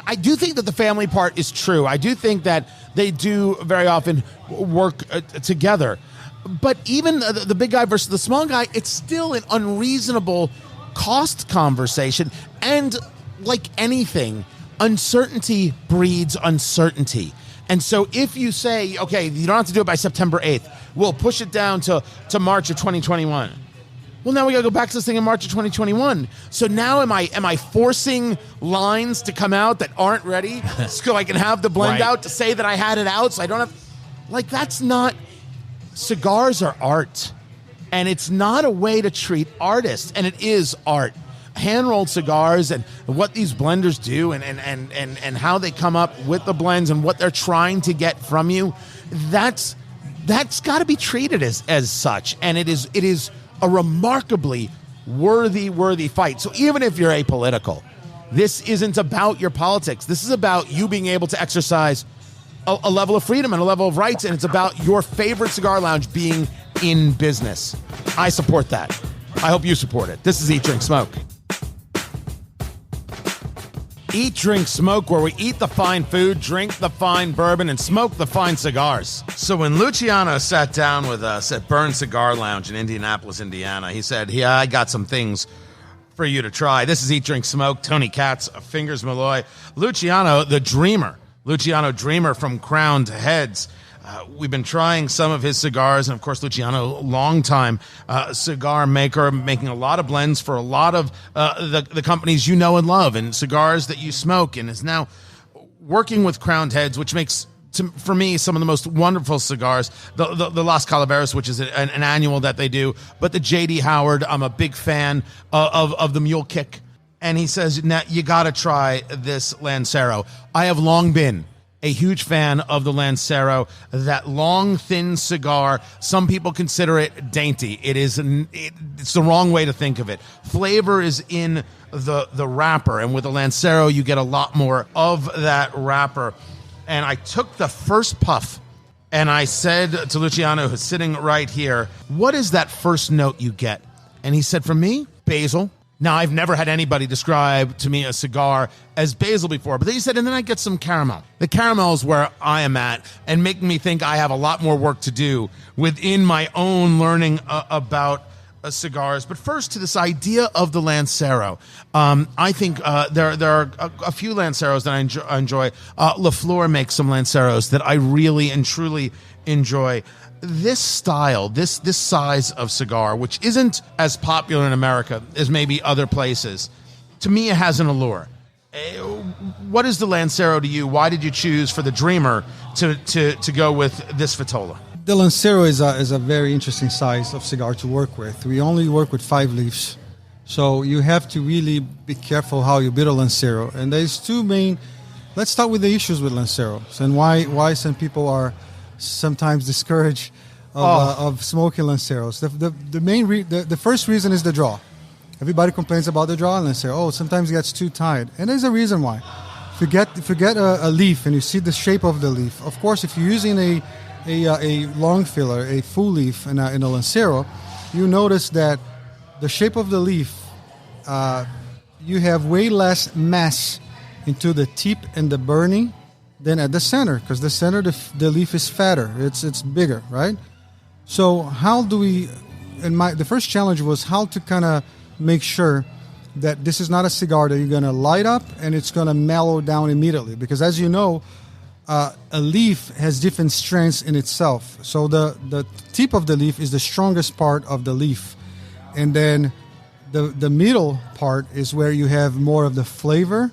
I do think that the family part is true. I do think that they do very often work together. But even the big guy versus the small guy, it's still an unreasonable cost conversation. And like anything, uncertainty breeds uncertainty. And so if you say, okay, you don't have to do it by September 8th, we'll push it down to March of 2021. Well, now we got to go back to this thing in March of 2021. So now am I forcing lines to come out that aren't ready so I can have the blend out to say that I had it out so I don't have... Like, that's not... Cigars are art. And it's not a way to treat artists. And it is art. Hand-rolled cigars and what these blenders do and how they come up with the blends and what they're trying to get from you, that's got to be treated as such. And it is a remarkably worthy fight. So even if you're apolitical, this isn't about your politics. This is about you being able to exercise a level of freedom and a level of rights, and it's about your favorite cigar lounge being in business. I support that. I hope you support it. This is Eat, Drink, Smoke. Eat, Drink, Smoke, where we eat the fine food, drink the fine bourbon, and smoke the fine cigars. So when Luciano sat down with us at Burn Cigar Lounge in Indianapolis, Indiana, he said, yeah, I got some things for you to try. This is Eat, Drink, Smoke. Tony Katz, Fingers Malloy. Luciano, the dreamer. Luciano Dreamer from Crowned Heads. We've been trying some of his cigars, and of course, Luciano, longtime cigar maker, making a lot of blends for a lot of the companies you know and love, and cigars that you smoke, and is now working with Crowned Heads, which makes, for me, some of the most wonderful cigars. The Las Calaveras, which is an annual that they do, but the J.D. Howard, I'm a big fan of the Mule Kick. And he says, now you got to try this Lancero. I have long been a huge fan of the Lancero, that long, thin cigar. Some people consider it dainty. It's the wrong way to think of it. Flavor is in the wrapper, and with the Lancero, you get a lot more of that wrapper. And I took the first puff, and I said to Luciano, who's sitting right here, what is that first note you get? And he said, for me, basil. Now, I've never had anybody describe to me a cigar as basil before, but then he said, and then I get some caramel. The caramel is where I am at and making me think I have a lot more work to do within my own learning about cigars. But first, to this idea of the Lancero. I think there are a few Lanceros that I enjoy. La Flor makes some Lanceros that I really and truly enjoy. This style, this size of cigar, which isn't as popular in America as maybe other places, to me it has an allure. What is the Lancero to you? Why did you choose for the Dreamer to go with this Vitola? The Lancero is a very interesting size of cigar to work with. We only work with 5 leaves, so you have to really be careful how you build a Lancero. And there's two main. Let's start with the issues with Lanceros and why some people are sometimes discouraged of smoking Lanceros. The first reason is the draw. Everybody complains about the draw in Lancero. Oh, sometimes it gets too tight, and there's a reason why. If you get a leaf and you see the shape of the leaf, of course, if you're using a long filler, a full leaf in a Lancero, you notice that the shape of the leaf, you have way less mass into the tip and the burning than at the center, because the center, the leaf is fatter. It's bigger, right? So how do we... the first challenge was how to kind of make sure that this is not a cigar that you're going to light up and it's going to mellow down immediately. Because as you know, a leaf has different strengths in itself. So the tip of the leaf is the strongest part of the leaf. And then the middle part is where you have more of the flavor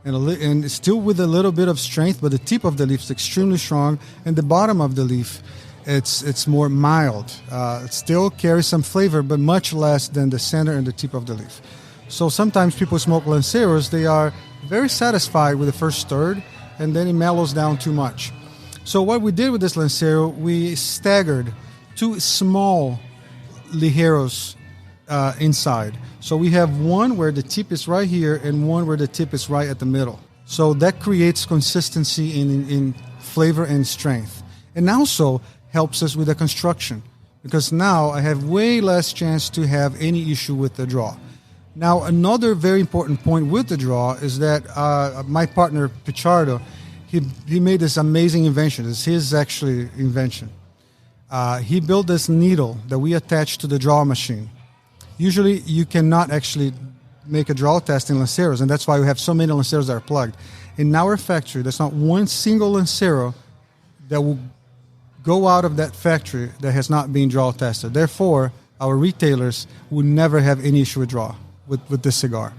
and still with a little bit of strength, but the tip of the leaf is extremely strong, and the bottom of the leaf it's more mild. It still carries some flavor, but much less than the center and the tip of the leaf. So sometimes people smoke Lanceros, they are very satisfied with the first third, and then it mellows down too much. So what we did with this Lancero, we staggered 2 small ligeros inside. So we have one where the tip is right here and one where the tip is right at the middle. So that creates consistency in flavor and strength. And also helps us with the construction, because now I have way less chance to have any issue with the draw. Now, another very important point with the draw is that my partner, Pichardo, he made this amazing invention. It's his, actually, invention. He built this needle that we attach to the draw machine. Usually, you cannot actually make a draw test in Lanceros, and that's why we have so many Lanceros that are plugged. In our factory, there's not one single Lancero that will go out of that factory that has not been draw tested. Therefore, our retailers would never have any issue with draw with this cigar.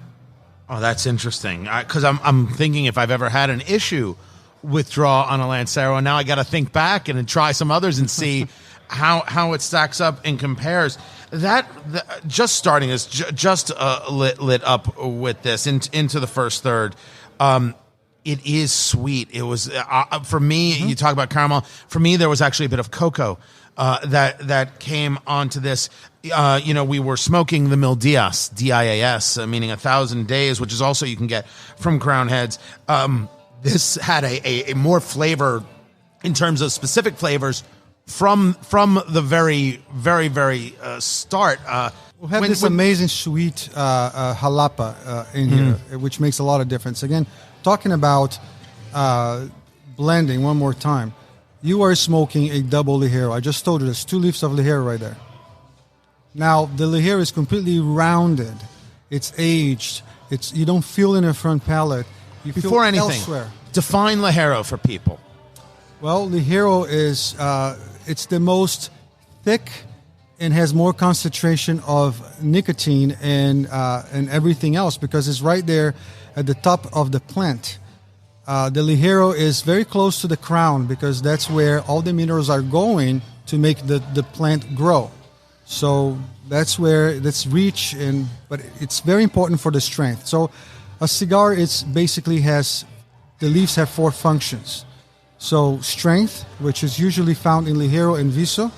Oh, that's interesting. Because I'm thinking if I've ever had an issue with draw on a Lancero, and now I got to think back and try some others and see how it stacks up and compares. Just starting is just lit up with this into the first third. It is sweet. It was for me. You talk about caramel. For me, there was actually a bit of cocoa that came onto this. We were smoking the Mil Dias, DIAS, meaning 1,000 days, which is also you can get from Crown Heads. This had a more flavor in terms of specific flavors from the very, very, very start. We have this amazing sweet jalapa in here, which makes a lot of difference. Again, talking about blending one more time, you are smoking a double Ligero. I just told you there's 2 leaves of Ligero right there. Now, the Ligero is completely rounded. It's aged. You don't feel in the front palate. You Before feel anything, elsewhere. define Ligero for people. Well, Ligero is it's the most thick and has more concentration of nicotine and everything else because it's right there at the top of the plant. The Ligero is very close to the crown because that's where all the minerals are going to make the plant grow. So that's where that's rich, but it's very important for the strength. So a cigar basically has, the leaves have 4 functions. So strength, which is usually found in Ligero and Viso.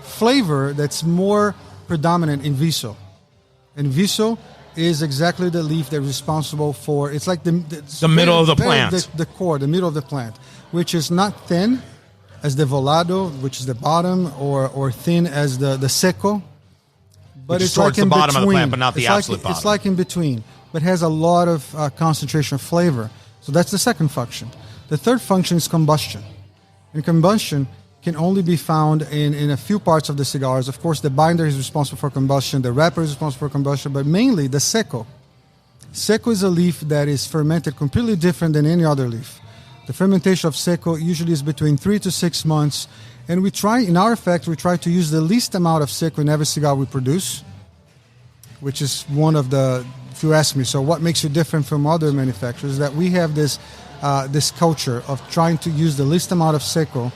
Flavor, that's more predominant in Viso. And Viso is exactly the leaf that's responsible for, it's like the middle of the plant. The core, the middle of the plant, which is not thin as the volado, which is the bottom, or thin as the seco. But Which it's is towards like in the bottom between. of the plant, but not the absolute bottom. It's like in between, but has a lot of concentration of flavor. So that's the second function. The third function is combustion. And combustion can only be found in a few parts of the cigars. Of course, the binder is responsible for combustion, the wrapper is responsible for combustion, but mainly the seco. Seco is a leaf that is fermented completely different than any other leaf. The fermentation of seco usually is between 3 to 6 months, and in our factory, we try to use the least amount of seco in every cigar we produce, which is one of the, if you ask me, so what makes you different from other manufacturers, that we have this culture of trying to use the least amount of seco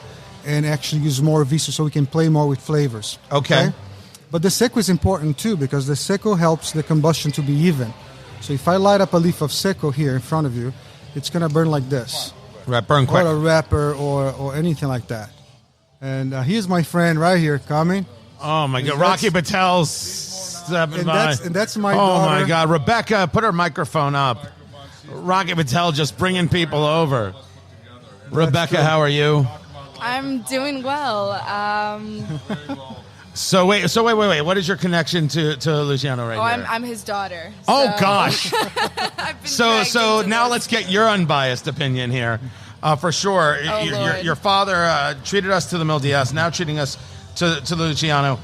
and actually use more Viso so we can play more with flavors. Okay. But the seco is important too because the seco helps the combustion to be even. So if I light up a leaf of seco here in front of you, it's going to burn like this. Right, burn quick. Or a wrapper or anything like that. And here's my friend right here coming. Oh, my God. Rocky Patel's stepping by. And that's my daughter. Oh, my God. Rebecca, put her microphone up. Rocky Patel just bringing people over. Rebecca, how are you? I'm doing well. So wait. What is your connection to Luciano right now? I'm his daughter. Oh, gosh. I've been So dragged now into let's get your unbiased opinion here. For sure. Your father treated us to the Mil Dias, now treating us to Luciano.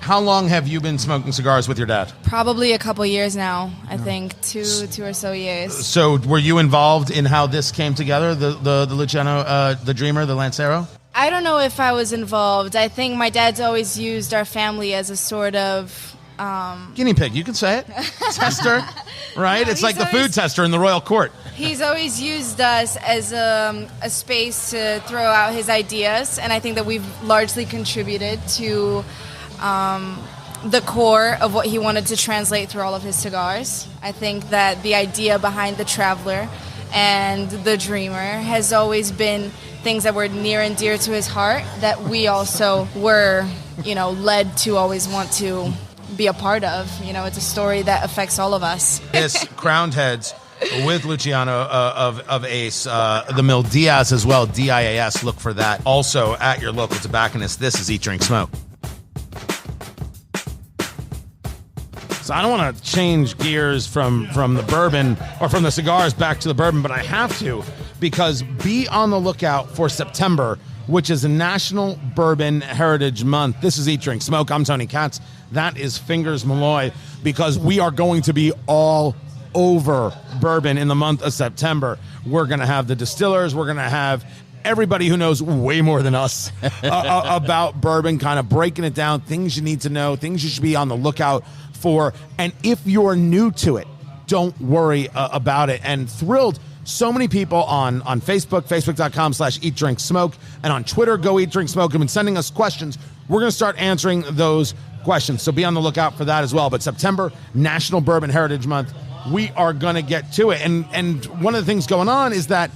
How long have you been smoking cigars with your dad? Probably a couple years now, I think. Two or so years. So were you involved in how this came together, the Luciano, the Dreamer, the Lancero? I don't know if I was involved. I think my dad's always used our family as a sort of... Guinea pig, you can say it. Tester. right? No, It's like the he's food always- tester in the royal court. He's always used us as a space to throw out his ideas, and I think that we've largely contributed to the core of what he wanted to translate through all of his cigars. I think that the idea behind the Traveler and the Dreamer has always been things that were near and dear to his heart that we also were, led to always want to be a part of. It's a story that affects all of us. This Crowned Heads with Luciano of Ace, the Mill Diaz as well, DIAS. Look for that. Also at your local tobacconist. This is Eat, Drink, Smoke. So I don't want to change gears from the bourbon or from the cigars back to the bourbon, but I have to, because be on the lookout for September, which is a National Bourbon Heritage Month. This is Eat, Drink, Smoke. I'm Tony Katz. That is Fingers Malloy, because we are going to be all over bourbon in the month of September. We're going to have the distillers. We're going to have everybody who knows way more than us about bourbon, kind of breaking it down, things you need to know, things you should be on the lookout for. And if you're new to it, don't worry about it. And thrilled, so many people on Facebook, facebook.com/Eat Drink Smoke, and on Twitter, Go Eat Drink Smoke, have been sending us questions. We're going to start answering those questions, so be on the lookout for that as well. But September, National Bourbon Heritage Month, we are going to get to it. And one of the things going on is that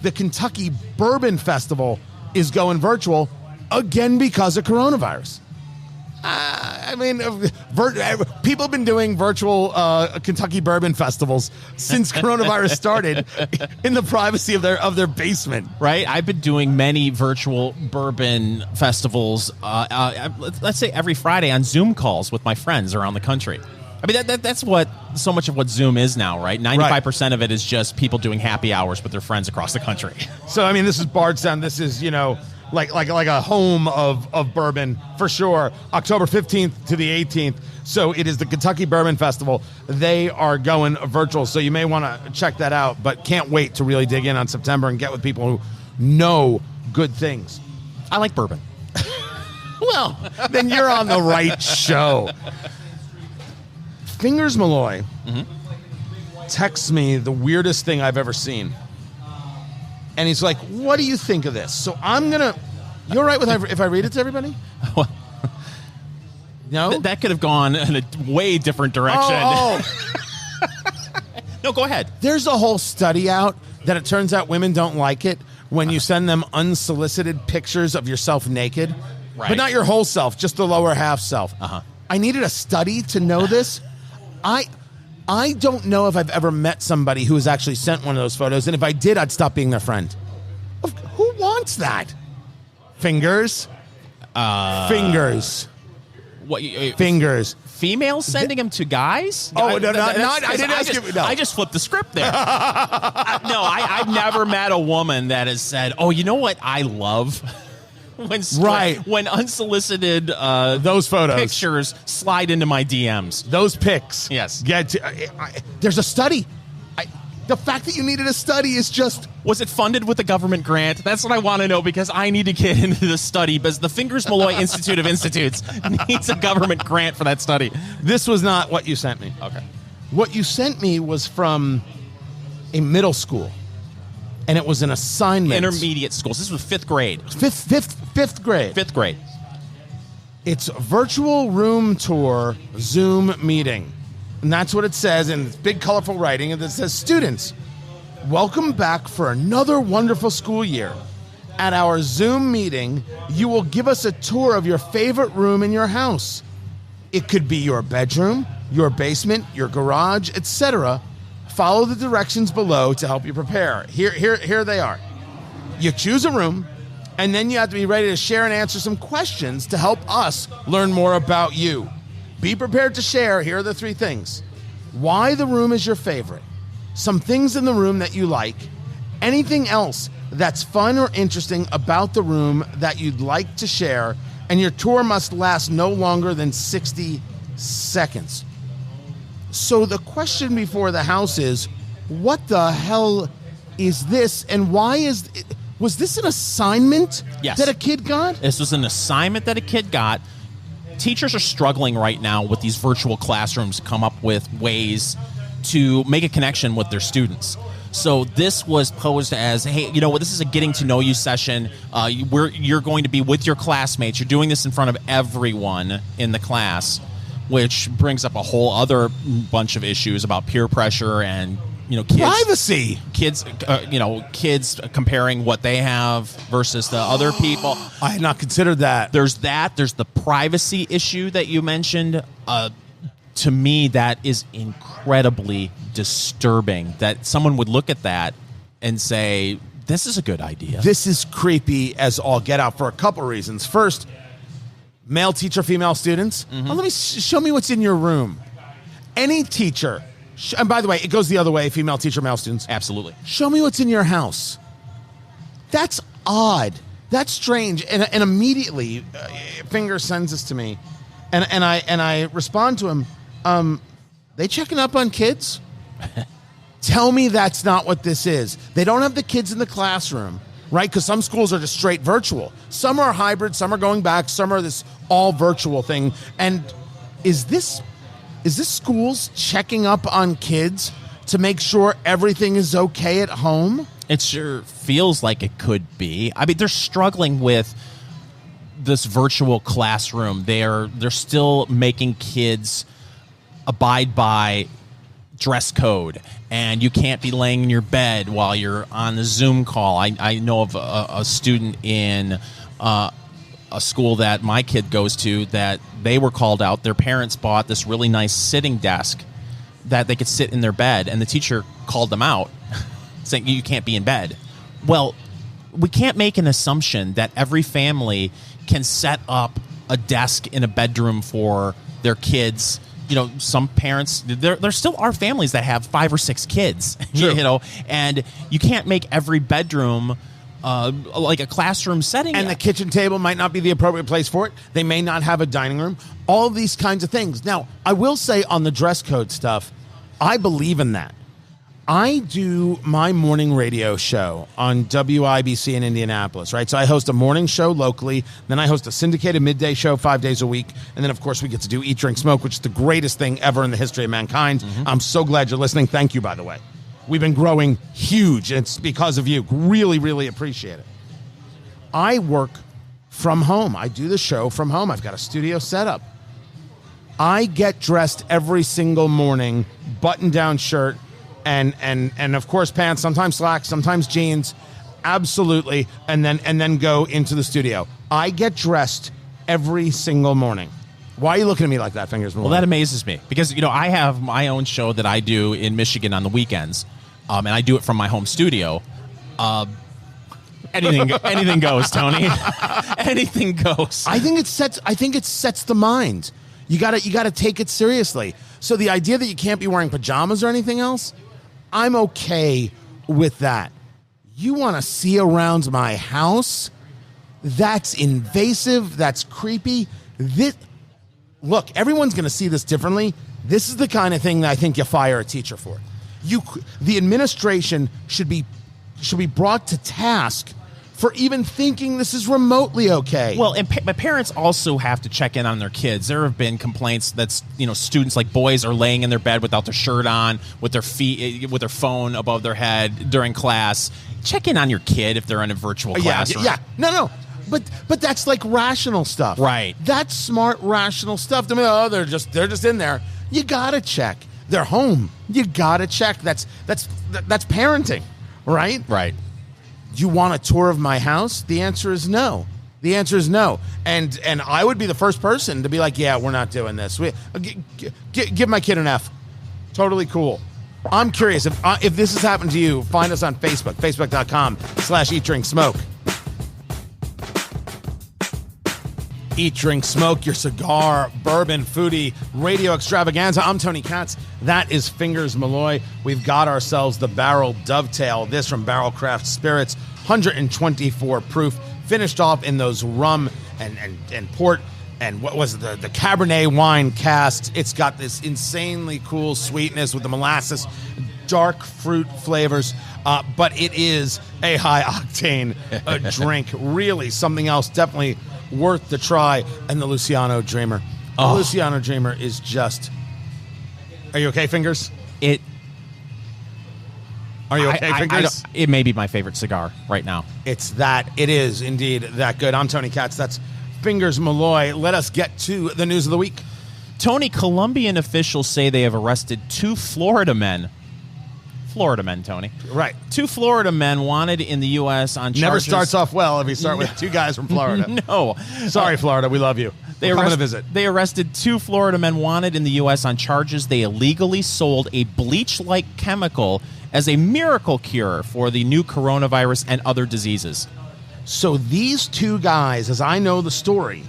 the Kentucky Bourbon Festival is going virtual again because of coronavirus. People have been doing virtual Kentucky Bourbon Festivals since coronavirus started in the privacy of their basement. Right? I've been doing many virtual bourbon festivals, let's say every Friday on Zoom calls with my friends around the country. I mean, that's what so much of what Zoom is now, right? 95% of it is just people doing happy hours with their friends across the country. So, I mean, this is Bardstown. This is, like a home of bourbon for sure. October 15th to the 18th. So it is the Kentucky Bourbon Festival. They are going virtual, so you may want to check that out, but can't wait to really dig in on September and get with people who know good things. I like bourbon. Well, then you're on the right show. Fingers Malloy texts me the weirdest thing I've ever seen. And he's like, what do you think of this? So I'm going to... You all right with if I read it to everybody? No? That could have gone in a way different direction. No, go ahead. There's a whole study out that it turns out women don't like it when you send them unsolicited pictures of yourself naked. Right. But not your whole self, just the lower half self. Uh-huh. I needed a study to know this. I don't know if I've ever met somebody who has actually sent one of those photos, and if I did, I'd stop being their friend. Who wants that? Fingers? Fingers. What? Fingers. Females sending them to guys? Oh, no, I didn't ask you. No. I just flipped the script there. I've never met a woman that has said, oh, you know what I love? When unsolicited those photos, pictures slide into my DMs. Those pics. Yes. There's a study. The fact that you needed a study is just... Was it funded with a government grant? That's what I want to know, because I need to get into the study, because the Fingers Malloy Institute of Institutes needs a government grant for that study. This was not what you sent me. Okay. What you sent me was from a middle school, and it was an assignment. Intermediate schools. This was fifth grade. Fifth grade. Fifth grade. It's a virtual room tour Zoom meeting. And that's what it says in big colorful writing. And it says, students, welcome back for another wonderful school year. At our Zoom meeting, you will give us a tour of your favorite room in your house. It could be your bedroom, your basement, your garage, etc. Follow the directions below to help you prepare. Here they are. You choose a room, and then you have to be ready to share and answer some questions to help us learn more about you. Be prepared to share. Here are the 3 things. Why the room is your favorite. Some things in the room that you like. Anything else that's fun or interesting about the room that you'd like to share. And your tour must last no longer than 60 seconds. So the question before the house is, what the hell is this? And why is... Was this an assignment that a kid got? This was an assignment that a kid got. Teachers are struggling right now with these virtual classrooms to come up with ways to make a connection with their students. So this was posed as, hey, you know what, this is a getting to know you session. You're going to be with your classmates. You're doing this in front of everyone in the class, which brings up a whole other bunch of issues about peer pressure and, you know, privacy. Kids comparing what they have versus the other people. I had not considered that. There's that. There's the privacy issue that you mentioned. To me, that is incredibly disturbing that someone would look at that and say, this is a good idea. This is creepy as all get out for a couple reasons. First, male teacher, female students. Mm-hmm. Let me show me what's in your room. Any teacher, and by the way, it goes the other way, female teacher, male students. Absolutely. Show me what's in your house. That's odd. That's strange. And immediately, Finger sends this to me, and I respond to him. They checking up on kids? Tell me that's not what this is. They don't have the kids in the classroom, right? Because some schools are just straight virtual. Some are hybrid, some are going back, some are this all virtual thing. And is this schools checking up on kids to make sure everything is okay at home? It sure feels like it could be. I mean, they're struggling with this virtual classroom. They're still making kids abide by dress code, and you can't be laying in your bed while you're on the Zoom call. I know of a student in a school that my kid goes to that they were called out. Their parents bought this really nice sitting desk that they could sit in their bed, and the teacher called them out saying, you can't be in bed. Well, we can't make an assumption that every family can set up a desk in a bedroom for their kids. You know, some parents, there still are families that have 5 or 6 kids, True. You know, and you can't make every bedroom like a classroom setting. And the kitchen table might not be the appropriate place for it. They may not have a dining room. All these kinds of things. Now, I will say on the dress code stuff, I believe in that. I do my morning radio show on WIBC in Indianapolis, right? So I host a morning show locally, then I host a syndicated midday show 5 days a week, and then, of course, we get to do Eat, Drink, Smoke, which is the greatest thing ever in the history of mankind. Mm-hmm. I'm so glad you're listening. Thank you, by the way. We've been growing huge, and it's because of you. Really, really appreciate it. I work from home. I do the show from home. I've got a studio set up. I get dressed every single morning, button-down shirt, and of course pants, sometimes slacks, sometimes jeans, absolutely, and then go into the studio. I get dressed every single morning. Why are you looking at me like that, Fingers? Well, that amazes me because, you know, I have my own show that I do in Michigan on the weekends, and I do it from my home studio. Anything goes, Tony. Anything goes. I think it sets the mind. You gotta take it seriously. So the idea that you can't be wearing pajamas or anything else, I'm okay with that. You want to see around my house? That's invasive. That's creepy. Look, everyone's going to see this differently. This is the kind of thing that I think you fire a teacher for. The administration should be brought to task for even thinking this is remotely okay. Well, but parents also have to check in on their kids. There have been complaints that, you know, students, like boys, are laying in their bed without their shirt on, with their feet, with their phone above their head during class. Check in on your kid if they're in a virtual classroom. Yeah. No. But that's like rational stuff. Right. That's smart, rational stuff. I mean, they're just in there. You gotta check. They're home. You gotta check. That's parenting, right? Right. Do you want a tour of my house? The answer is no. The answer is no. And I would be the first person to be like, yeah, we're not doing this. Give my kid an F. Totally cool. I'm curious if this has happened to you. Find us on Facebook, facebook.com/Eat Drink Smoke. Eat, Drink, Smoke, your cigar, bourbon, foodie, radio extravaganza. I'm Tony Katz. That is Fingers Malloy. We've got ourselves the Barrel Dovetail. This from Barrel Craft Spirits, 124 proof, finished off in those rum and port and what was it, the Cabernet wine casks. It's got this insanely cool sweetness with the molasses, dark fruit flavors, but it is a high-octane drink. Really something else, definitely worth the try. And the Luciano Dreamer. The Luciano Dreamer is just... Are you okay, Fingers? It Are you okay, Fingers? It may be my favorite cigar right now. It is indeed that good. I'm Tony Katz. That's Fingers Malloy. Let us get to the news of the week. Tony, Colombian officials say they have arrested 2 Florida men. Florida men, Tony. Right. 2 Florida men wanted in the U.S. on charges. Never starts off well if you start with 2 guys from Florida. No. Sorry, Florida. We love you. We're coming to visit. They arrested 2 Florida men wanted in the U.S. on charges they illegally sold a bleach-like chemical as a miracle cure for the new coronavirus and other diseases. So these 2 guys, as I know the story,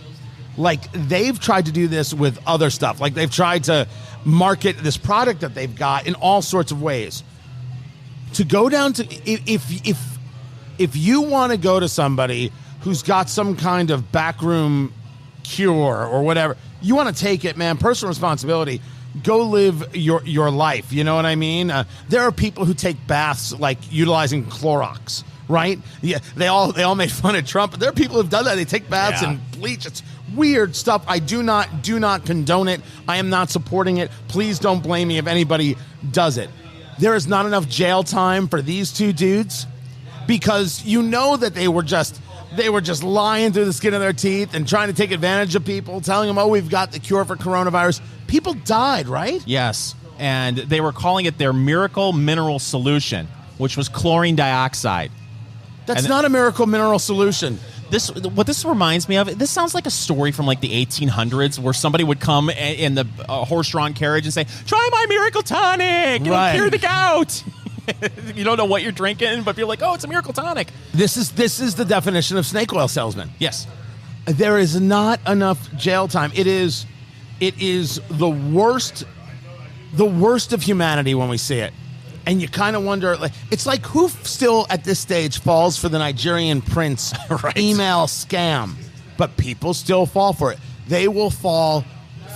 like they've tried to do this with other stuff. Like they've tried to market this product that they've got in all sorts of ways. To go down to if you want to go to somebody who's got some kind of backroom cure or whatever, you want to take it, man. Personal responsibility. Go live your life. You know what I mean? There are people who take baths like utilizing Clorox, right? Yeah, they all made fun of Trump, but there are people who've done that. They take baths in bleach. It's weird stuff. I do not condone it. I am not supporting it. Please don't blame me if anybody does it. There is not enough jail time for these 2 dudes because you know that they were just lying through the skin of their teeth and trying to take advantage of people, telling them, oh, we've got the cure for coronavirus. People died, right? Yes, and they were calling it their miracle mineral solution, which was chlorine dioxide. That's not a miracle mineral solution. What this reminds me of, this sounds like a story from like the 1800s where somebody would come in the horse-drawn carriage and say, try my miracle tonic, it'll cure the gout. You don't know what you're drinking, but you're like, oh, it's a miracle tonic. This is the definition of snake oil salesman. Yes. There is not enough jail time. It is the worst of humanity when we see it. And you kind of wonder, it's like who still at this stage falls for the Nigerian prince email scam, but people still fall for it. They will fall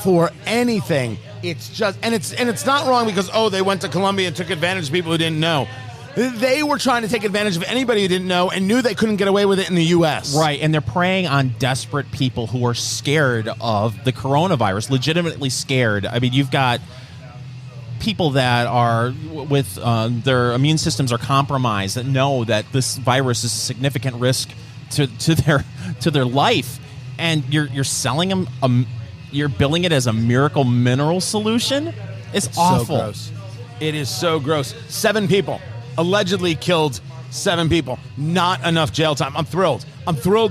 for anything. It's just, and it's not wrong because they went to Colombia and took advantage of people who didn't know. They were trying to take advantage of anybody who didn't know and knew they couldn't get away with it in the U.S. Right, and they're preying on desperate people who are scared of the coronavirus, legitimately scared. I mean, you've got people that are with their immune systems are compromised that know that this virus is a significant risk to their life, and you're selling them you're billing it as a miracle mineral solution. It's awful. So gross. It is so gross. 7 people allegedly killed. 7 people. Not enough jail time. I'm thrilled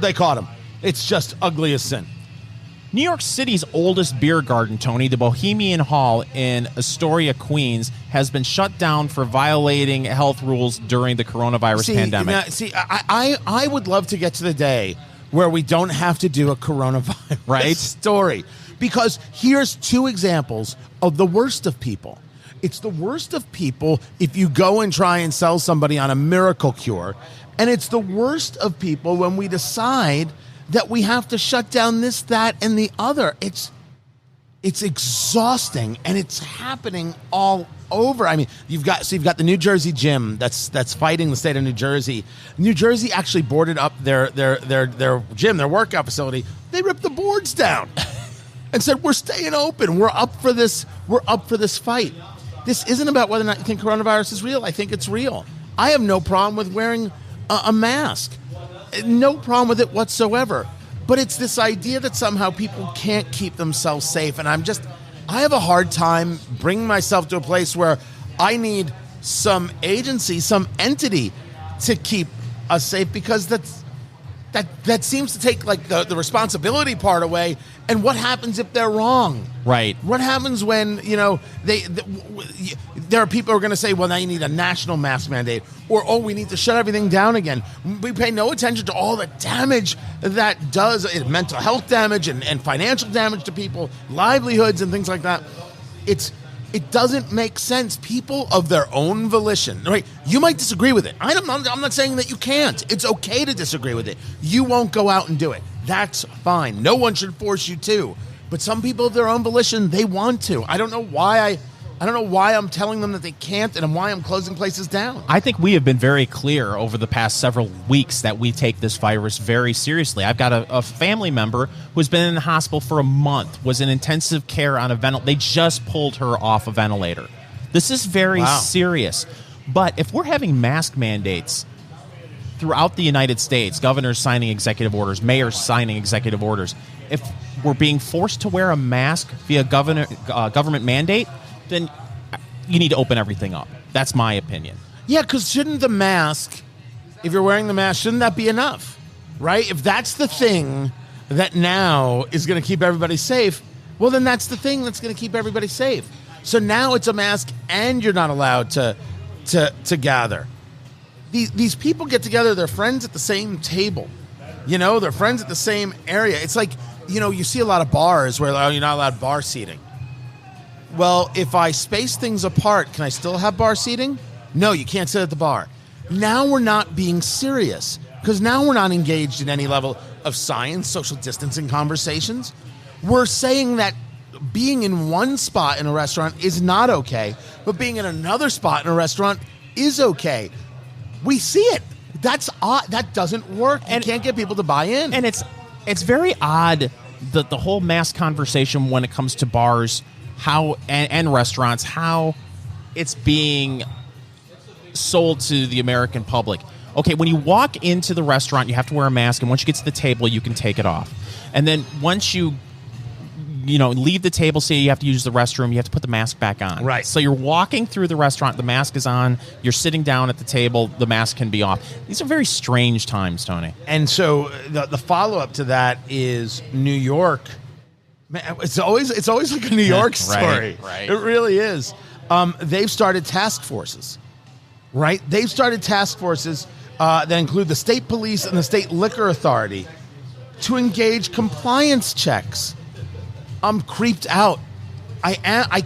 they caught him. It's just ugly as sin. New York City's oldest beer garden, Tony, the Bohemian Hall in Astoria, Queens, has been shut down for violating health rules during the coronavirus pandemic. I would love to get to the day where we don't have to do a coronavirus story. Because here's 2 examples of the worst of people. It's the worst of people if you go and try and sell somebody on a miracle cure. And it's the worst of people when we decide that we have to shut down this, that, and the other. It's exhausting, and it's happening all over. I mean, you've got the New Jersey gym that's fighting the state of New Jersey. New Jersey actually boarded up their gym, their workout facility. They ripped the boards down and said, "We're staying open. We're up for this. We're up for this fight." This isn't about whether or not you think coronavirus is real. I think it's real. I have no problem with wearing a mask. No problem with it whatsoever. But it's this idea that somehow people can't keep themselves safe. And I have a hard time bringing myself to a place where I need some agency, some entity to keep us safe, because that seems to take like the responsibility part away. And what happens if they're wrong? Right. What happens when, there are people who are going to say, well, now you need a national mask mandate, or, we need to shut everything down again. We pay no attention to all the damage that does, mental health damage and financial damage to people, livelihoods and things like that. It doesn't make sense. People of their own volition, right? You might disagree with it. I'm not saying that you can't. It's okay to disagree with it. You won't go out and do it. That's fine. No one should force you to. But some people of their own volition, they want to. I don't know why I'm telling them that they can't, and why I'm closing places down. I think we have been very clear over the past several weeks that we take this virus very seriously. I've got a family member who's been in the hospital for a month, was in intensive care on a ventilator. They just pulled her off a ventilator. This is very serious. But if we're having mask mandates throughout the United States, governors signing executive orders, mayors signing executive orders, if we're being forced to wear a mask via government mandate, then you need to open everything up. That's my opinion. Yeah, because shouldn't the mask, if you're wearing the mask, shouldn't that be enough, right? If that's the thing that now is going to keep everybody safe, well, then that's the thing that's going to keep everybody safe. So now it's a mask and you're not allowed to gather. These people get together, they're friends at the same table. They're friends at the same area. It's like, you see a lot of bars where you're not allowed bar seating. Well, if I space things apart, can I still have bar seating? No, you can't sit at the bar. Now we're not being serious because now we're not engaged in any level of science, social distancing conversations. We're saying that being in one spot in a restaurant is not okay, but being in another spot in a restaurant is okay. We see it. That's odd. That doesn't work. You can't get people to buy in. And it's very odd that the whole mask conversation when it comes to bars, and restaurants, how it's being sold to the American public. Okay, when you walk into the restaurant, you have to wear a mask, and once you get to the table, you can take it off. And then once you leave the table, say you have to use the restroom, you have to put the mask back on. Right. So you're walking through the restaurant, the mask is on, you're sitting down at the table, the mask can be off. These are very strange times, Tony. And so the follow-up to that is New York. Man, it's always like a New York story. Right. It really is. They've started task forces, right? They've started task forces that include the state police and the state liquor authority to engage compliance checks. I'm creeped out. I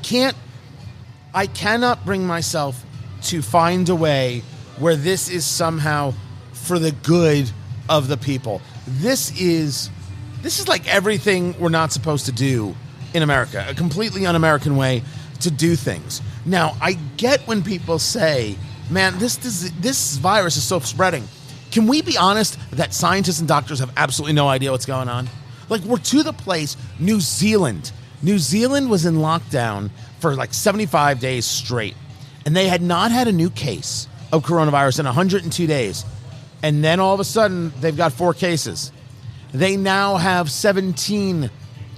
cannot bring myself to find a way where this is somehow for the good of the people. This is like everything we're not supposed to do in America, a completely un-American way to do things. Now, I get when people say, man, this virus is so spreading. Can we be honest that scientists and doctors have absolutely no idea what's going on? Like, we're to the place, New Zealand. New Zealand was in lockdown for like 75 days straight, and they had not had a new case of coronavirus in 102 days. And then all of a sudden, they've got 4 cases. They now have 17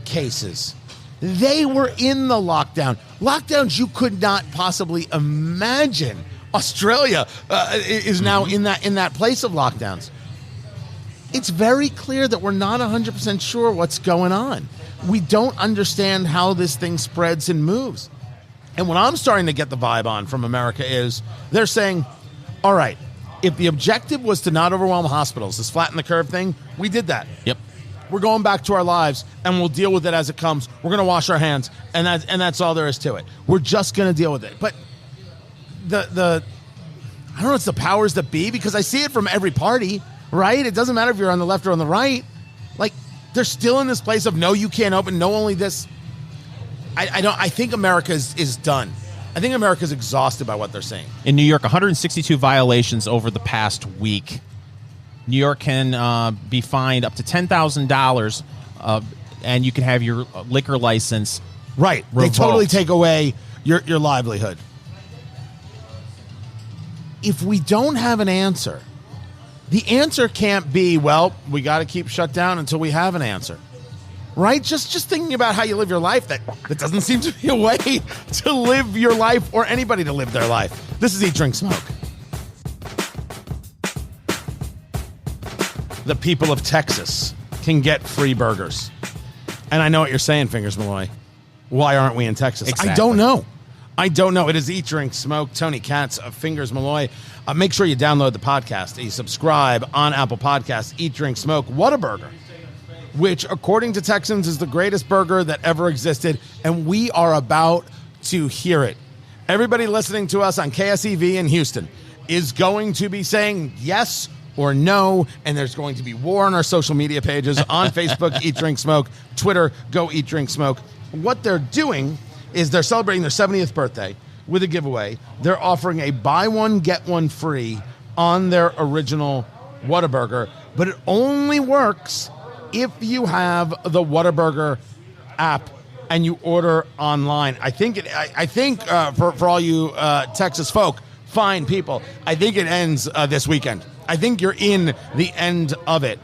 cases. They were in the lockdown. Lockdowns you could not possibly imagine. Australia is now in that place of lockdowns. It's very clear that we're not 100% sure what's going on. We don't understand how this thing spreads and moves. And what I'm starting to get the vibe on from America is they're saying, all right, if the objective was to not overwhelm hospitals, this flatten the curve thing, we did that. Yep. We're going back to our lives, and we'll deal with it as it comes. We're going to wash our hands, and that's all there is to it. We're just going to deal with it. But the I don't know, it's the powers that be, because I see it from every party, right? It doesn't matter if you're on the left or on the right. Like, they're still in this place of, no, you can't open, no, only this. I think America is done. I think America's exhausted by what they're saying. In New York, 162 violations over the past week. New York can be fined up to $10,000, and you can have your liquor license right. revoked. They totally take away your livelihood. If we don't have an answer, the answer can't be, well, we got to keep shut down until we have an answer. Right? Just thinking about how you live your life, that doesn't seem to be a way to live your life or anybody to live their life. This is Eat, Drink, Smoke. The people of Texas can get free burgers. And I know what you're saying, Fingers Malloy. Why aren't we in Texas? Exactly. I don't know. It is Eat, Drink, Smoke. Tony Katz of Fingers Malloy. Make sure you download the podcast. You subscribe on Apple Podcasts. Eat, Drink, Smoke. Whataburger, which, according to Texans, is the greatest burger that ever existed, and we are about to hear it. Everybody listening to us on KSEV in Houston is going to be saying yes or no, and there's going to be war on our social media pages on Facebook, Eat, Drink, Smoke, Twitter, Go Eat, Drink, Smoke. What they're doing is they're celebrating their 70th birthday with a giveaway. They're offering a buy one, get one free on their original Whataburger, but it only works if you have the Whataburger app and you order online. I think for all you Texas folk, fine people. I think it ends this weekend. I think you're in the end of it.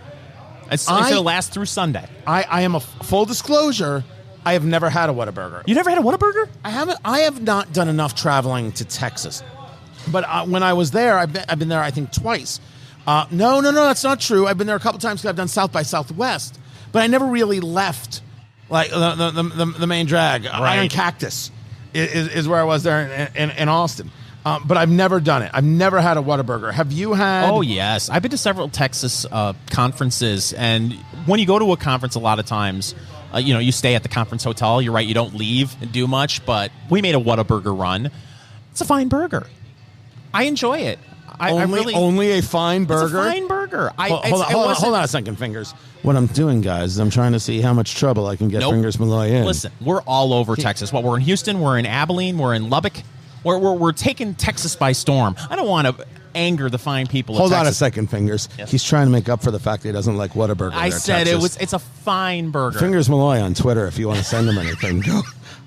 It's going to last through Sunday. I am a full disclosure. I have never had a Whataburger. You never had a Whataburger? I haven't. I have not done enough traveling to Texas. But when I was there, I've been there, I think, twice. No, that's not true. I've been there a couple times because I've done South by Southwest. But I never really left, like, the main drag. Right. Iron Cactus is where I was there in Austin. But I've never done it. I've never had a Whataburger. Have you had? Oh, yes. I've been to several Texas conferences. And when you go to a conference, a lot of times, you stay at the conference hotel. You're right. You don't leave and do much. But we made a Whataburger run. It's a fine burger. I enjoy it. Only a fine burger? It's a fine burger. Hold on a second, Fingers. What I'm doing, guys, is I'm trying to see how much trouble I can get Fingers Malloy in. Listen, we're all over Texas. We're in Houston. We're in Abilene. We're in Lubbock. We're taking Texas by storm. I don't want to anger the fine people of Texas. Hold on a second, Fingers. Yes. He's trying to make up for the fact that he doesn't like Whataburger. I said it's a fine burger. Fingers Malloy on Twitter if you want to send him anything.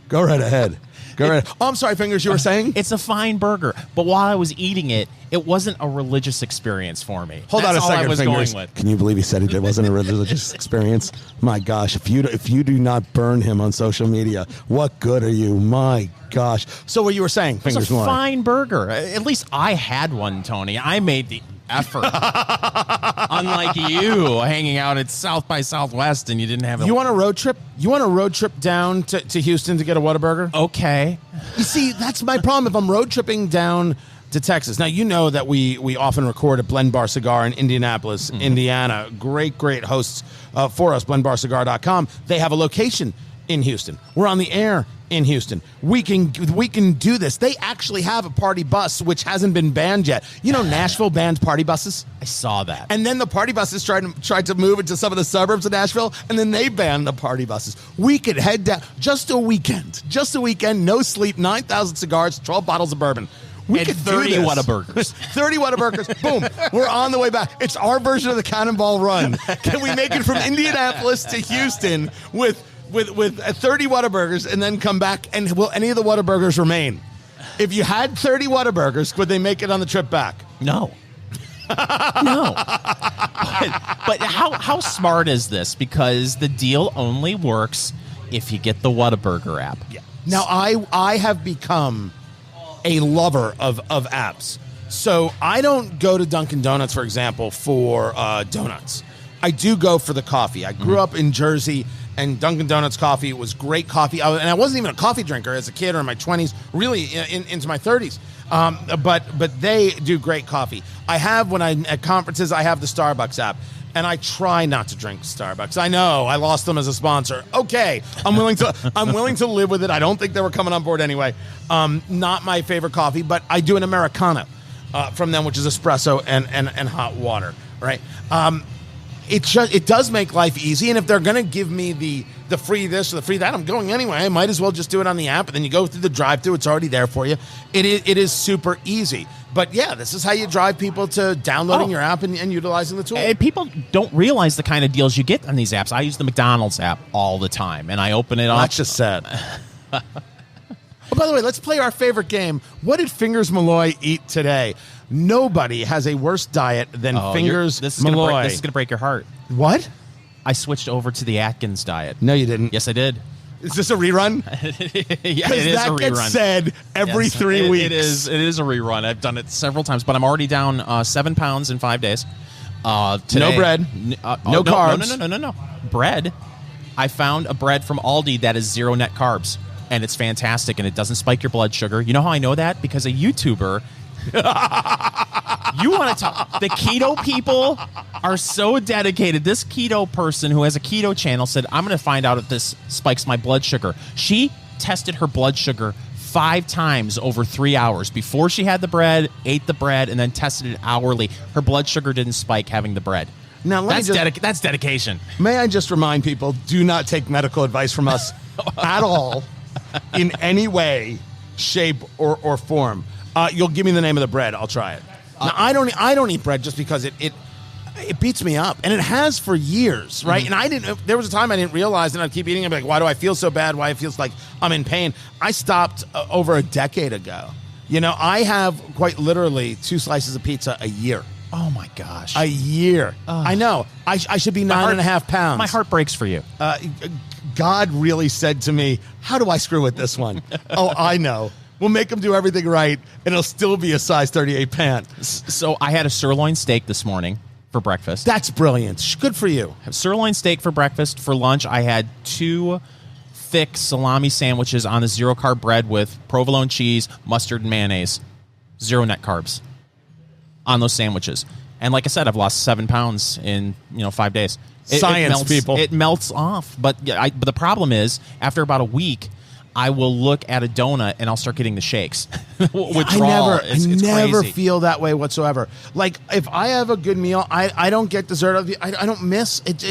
Go right ahead. Oh, I'm sorry, Fingers, you were saying? It's a fine burger. But while I was eating it, it wasn't a religious experience for me. Hold on a second, I was Fingers. going with. Can you believe he said it wasn't a religious experience? My gosh, if you do not burn him on social media, what good are you? My gosh. So what you were saying, Fingers It's a Malloy. fine burger. At least I had one, Tony. I made the effort. Unlike you hanging out at South by Southwest and you didn't have it. You want a road trip? You want a road trip down to Houston to get a Whataburger? Okay. You see, that's my problem if I'm road tripping down to Texas. Now, you know that we often record at Blend Bar Cigar in Indianapolis, Indiana. Great hosts for us, blendbarcigar.com. They have a location in Houston. We're on the air in Houston. We can do this. They actually have a party bus, which hasn't been banned yet. You know, Nashville banned party buses? I saw that. And then the party buses tried to move into some of the suburbs of Nashville, and then they banned the party buses. We could head down just a weekend, no sleep, 9,000 cigars, 12 bottles of bourbon. We and could 30 do this. Whataburgers. 30 Whataburgers. Boom. We're on the way back. It's our version of the Cannonball Run. Can we make it from Indianapolis to Houston with 30 Whataburgers and then come back? And will any of the Whataburgers remain? If you had 30 Whataburgers, would they make it on the trip back? No. No. But how smart is this? Because the deal only works if you get the Whataburger app. Yeah. Now, I have become a lover of apps. So I don't go to Dunkin' Donuts, for example, for donuts. I do go for the coffee. I grew up in Jersey, and Dunkin' Donuts coffee was great coffee. And I wasn't even a coffee drinker as a kid or in my 20s, really into my 30s. But they do great coffee. I have, when I'm at conferences, I have the Starbucks app. And I try not to drink Starbucks. I know I lost them as a sponsor. Okay, I'm willing to live with it. I don't think they were coming on board anyway. Not my favorite coffee, but I do an Americano from them, which is espresso and hot water. Right? It does make life easy. And if they're gonna give me the free this or the free that, I'm going anyway. I might as well just do it on the app, and then you go through the drive-thru. It's already there for you. It is super easy. But yeah, this is how you drive people to downloading your app and utilizing the tool. And people don't realize the kind of deals you get on these apps. I use the McDonald's app all the time, and I open it up. That's just sad. Oh, by the way, let's play our favorite game. What did Fingers Malloy eat today? Nobody has a worse diet than Fingers Malloy. This is going to break your heart. What? I switched over to the Atkins diet. No, you didn't. Yes, I did. Is this a rerun? Yeah, it is a rerun. Gets said every 3 weeks. It is a rerun. I've done it several times, but I'm already down 7 pounds in 5 days. Today, no bread. No carbs. No. Bread. I found a bread from Aldi that is 0 net carbs, and it's fantastic, and it doesn't spike your blood sugar. You know how I know that? Because a YouTuber... You want to talk? The keto people are so dedicated. This keto person who has a keto channel said, I'm going to find out if this spikes my blood sugar. She tested her blood sugar 5 times over 3 hours before she had the bread, ate the bread, and then tested it hourly. Her blood sugar didn't spike having the bread. Now, that's dedication. May I just remind people, do not take medical advice from us at all in any way, shape, or form. You'll give me the name of the bread. I'll try it. Now, I don't eat bread just because it beats me up, and it has for years, right? Mm-hmm. And there was a time I didn't realize, and I'd keep eating it. Like, why do I feel so bad? Why it feels like I'm in pain? I stopped over a decade ago, You know, I have quite literally 2 slices of pizza a year. Oh my gosh. A year. I know. I should be 9.5 pounds. My heart breaks for you. God really said to me, how do I screw with this one? Oh, I know. We'll make him do everything right, and it'll still be a size 38 pant. So I had a sirloin steak this morning for breakfast. That's brilliant. Good for you. Sirloin steak for breakfast. For lunch, I had 2 thick salami sandwiches on the 0-carb bread with provolone cheese, mustard, and mayonnaise. 0 net carbs on those sandwiches. And like I said, I've lost 7 pounds in 5 days. Science, people. It melts off. But but the problem is, after about a week, I will look at a donut and I'll start getting the shakes. Withdrawal. I never crazy. feel that way whatsoever. Like, if I have a good meal, I don't get dessert. I don't miss it.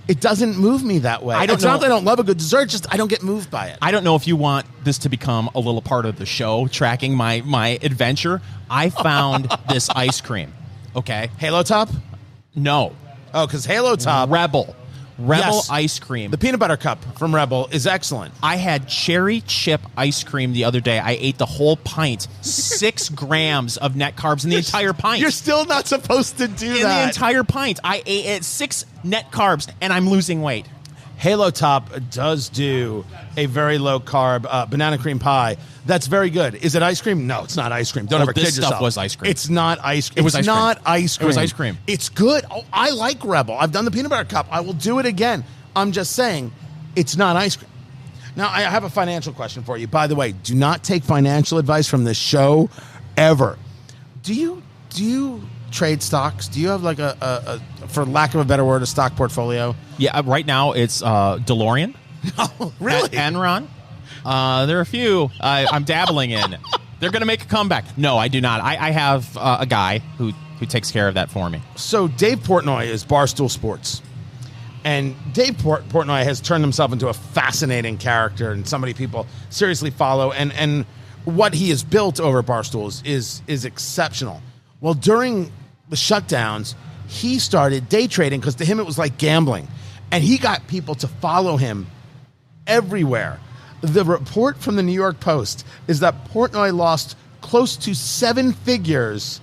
It doesn't move me that way. It's not that I don't love a good dessert, just I don't get moved by it. I don't know if you want this to become a little part of the show, tracking my adventure. I found this ice cream. Okay. Halo Top? No. Oh, because Halo Top. Rebel Yes. ice cream. The peanut butter cup from Rebel is excellent. I had cherry chip ice cream the other day. I ate the whole pint, 6 grams of net carbs in the entire pint. You're still not supposed to do in that. the entire pint. I ate it 6 net carbs, and I'm losing weight. Halo Top does do a very low carb banana cream pie. That's very good. Is it ice cream? No, it's not ice cream. Don't ever kid this yourself. stuff was ice cream. It's not ice cream. It was it's ice cream. not ice cream. It was ice cream. It's good. Oh, I like Rebel. I've done the peanut butter cup. I will do it again. I'm just saying, it's not ice cream. Now, I have a financial question for you. By the way, do not take financial advice from this show ever. Do you trade stocks? Do you have like a for lack of a better word, a stock portfolio? Yeah, right now it's DeLorean. Oh, really? Enron. There are a few I'm dabbling in. They're going to make a comeback. No, I do not. I have a guy who takes care of that for me. So Dave Portnoy is Barstool Sports. And Dave Portnoy has turned himself into a fascinating character and somebody people seriously follow. And what he has built over at Barstool is exceptional. Well, during the shutdowns, he started day trading because to him it was like gambling. And he got people to follow him everywhere. The report from the New York Post is that Portnoy lost close to 7 figures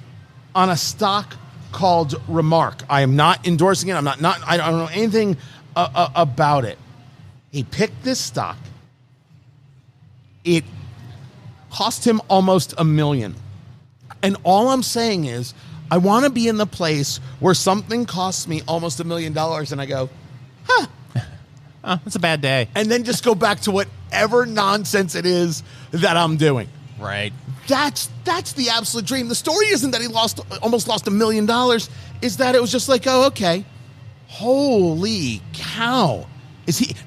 on a stock called Remark. I am not endorsing it. I don't know anything about it. He picked this stock. It cost him almost $1 million. And all I'm saying is, I want to be in the place where something costs me almost $1 million and I go, It's a bad day. and then just go back to whatever nonsense it is that I'm doing. Right. That's the absolute dream. The story isn't that he almost lost $1 million. Is that it was just like, oh, okay, holy cow!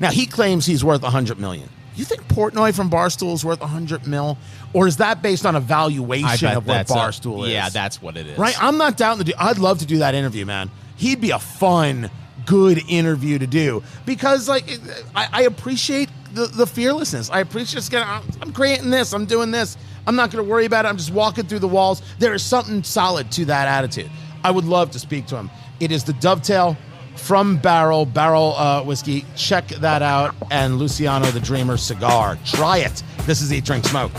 Now he claims he's worth $100 million. You think Portnoy from Barstool is worth $100 million, or is that based on a valuation of what Barstool is? Yeah, that's what it is. Right? I'm not doubting to do. I'd love to do that interview, man. He'd be a fun, good interview to do because, like, I appreciate the fearlessness. I appreciate just I'm creating this. I'm doing this. I'm not going to worry about it. I'm just walking through the walls. There is something solid to that attitude. I would love to speak to him. It is the Dovetail from Barrel whiskey. Check that out. And Luciano the Dreamer cigar. Try it. This is Eat, Drink, Smoke.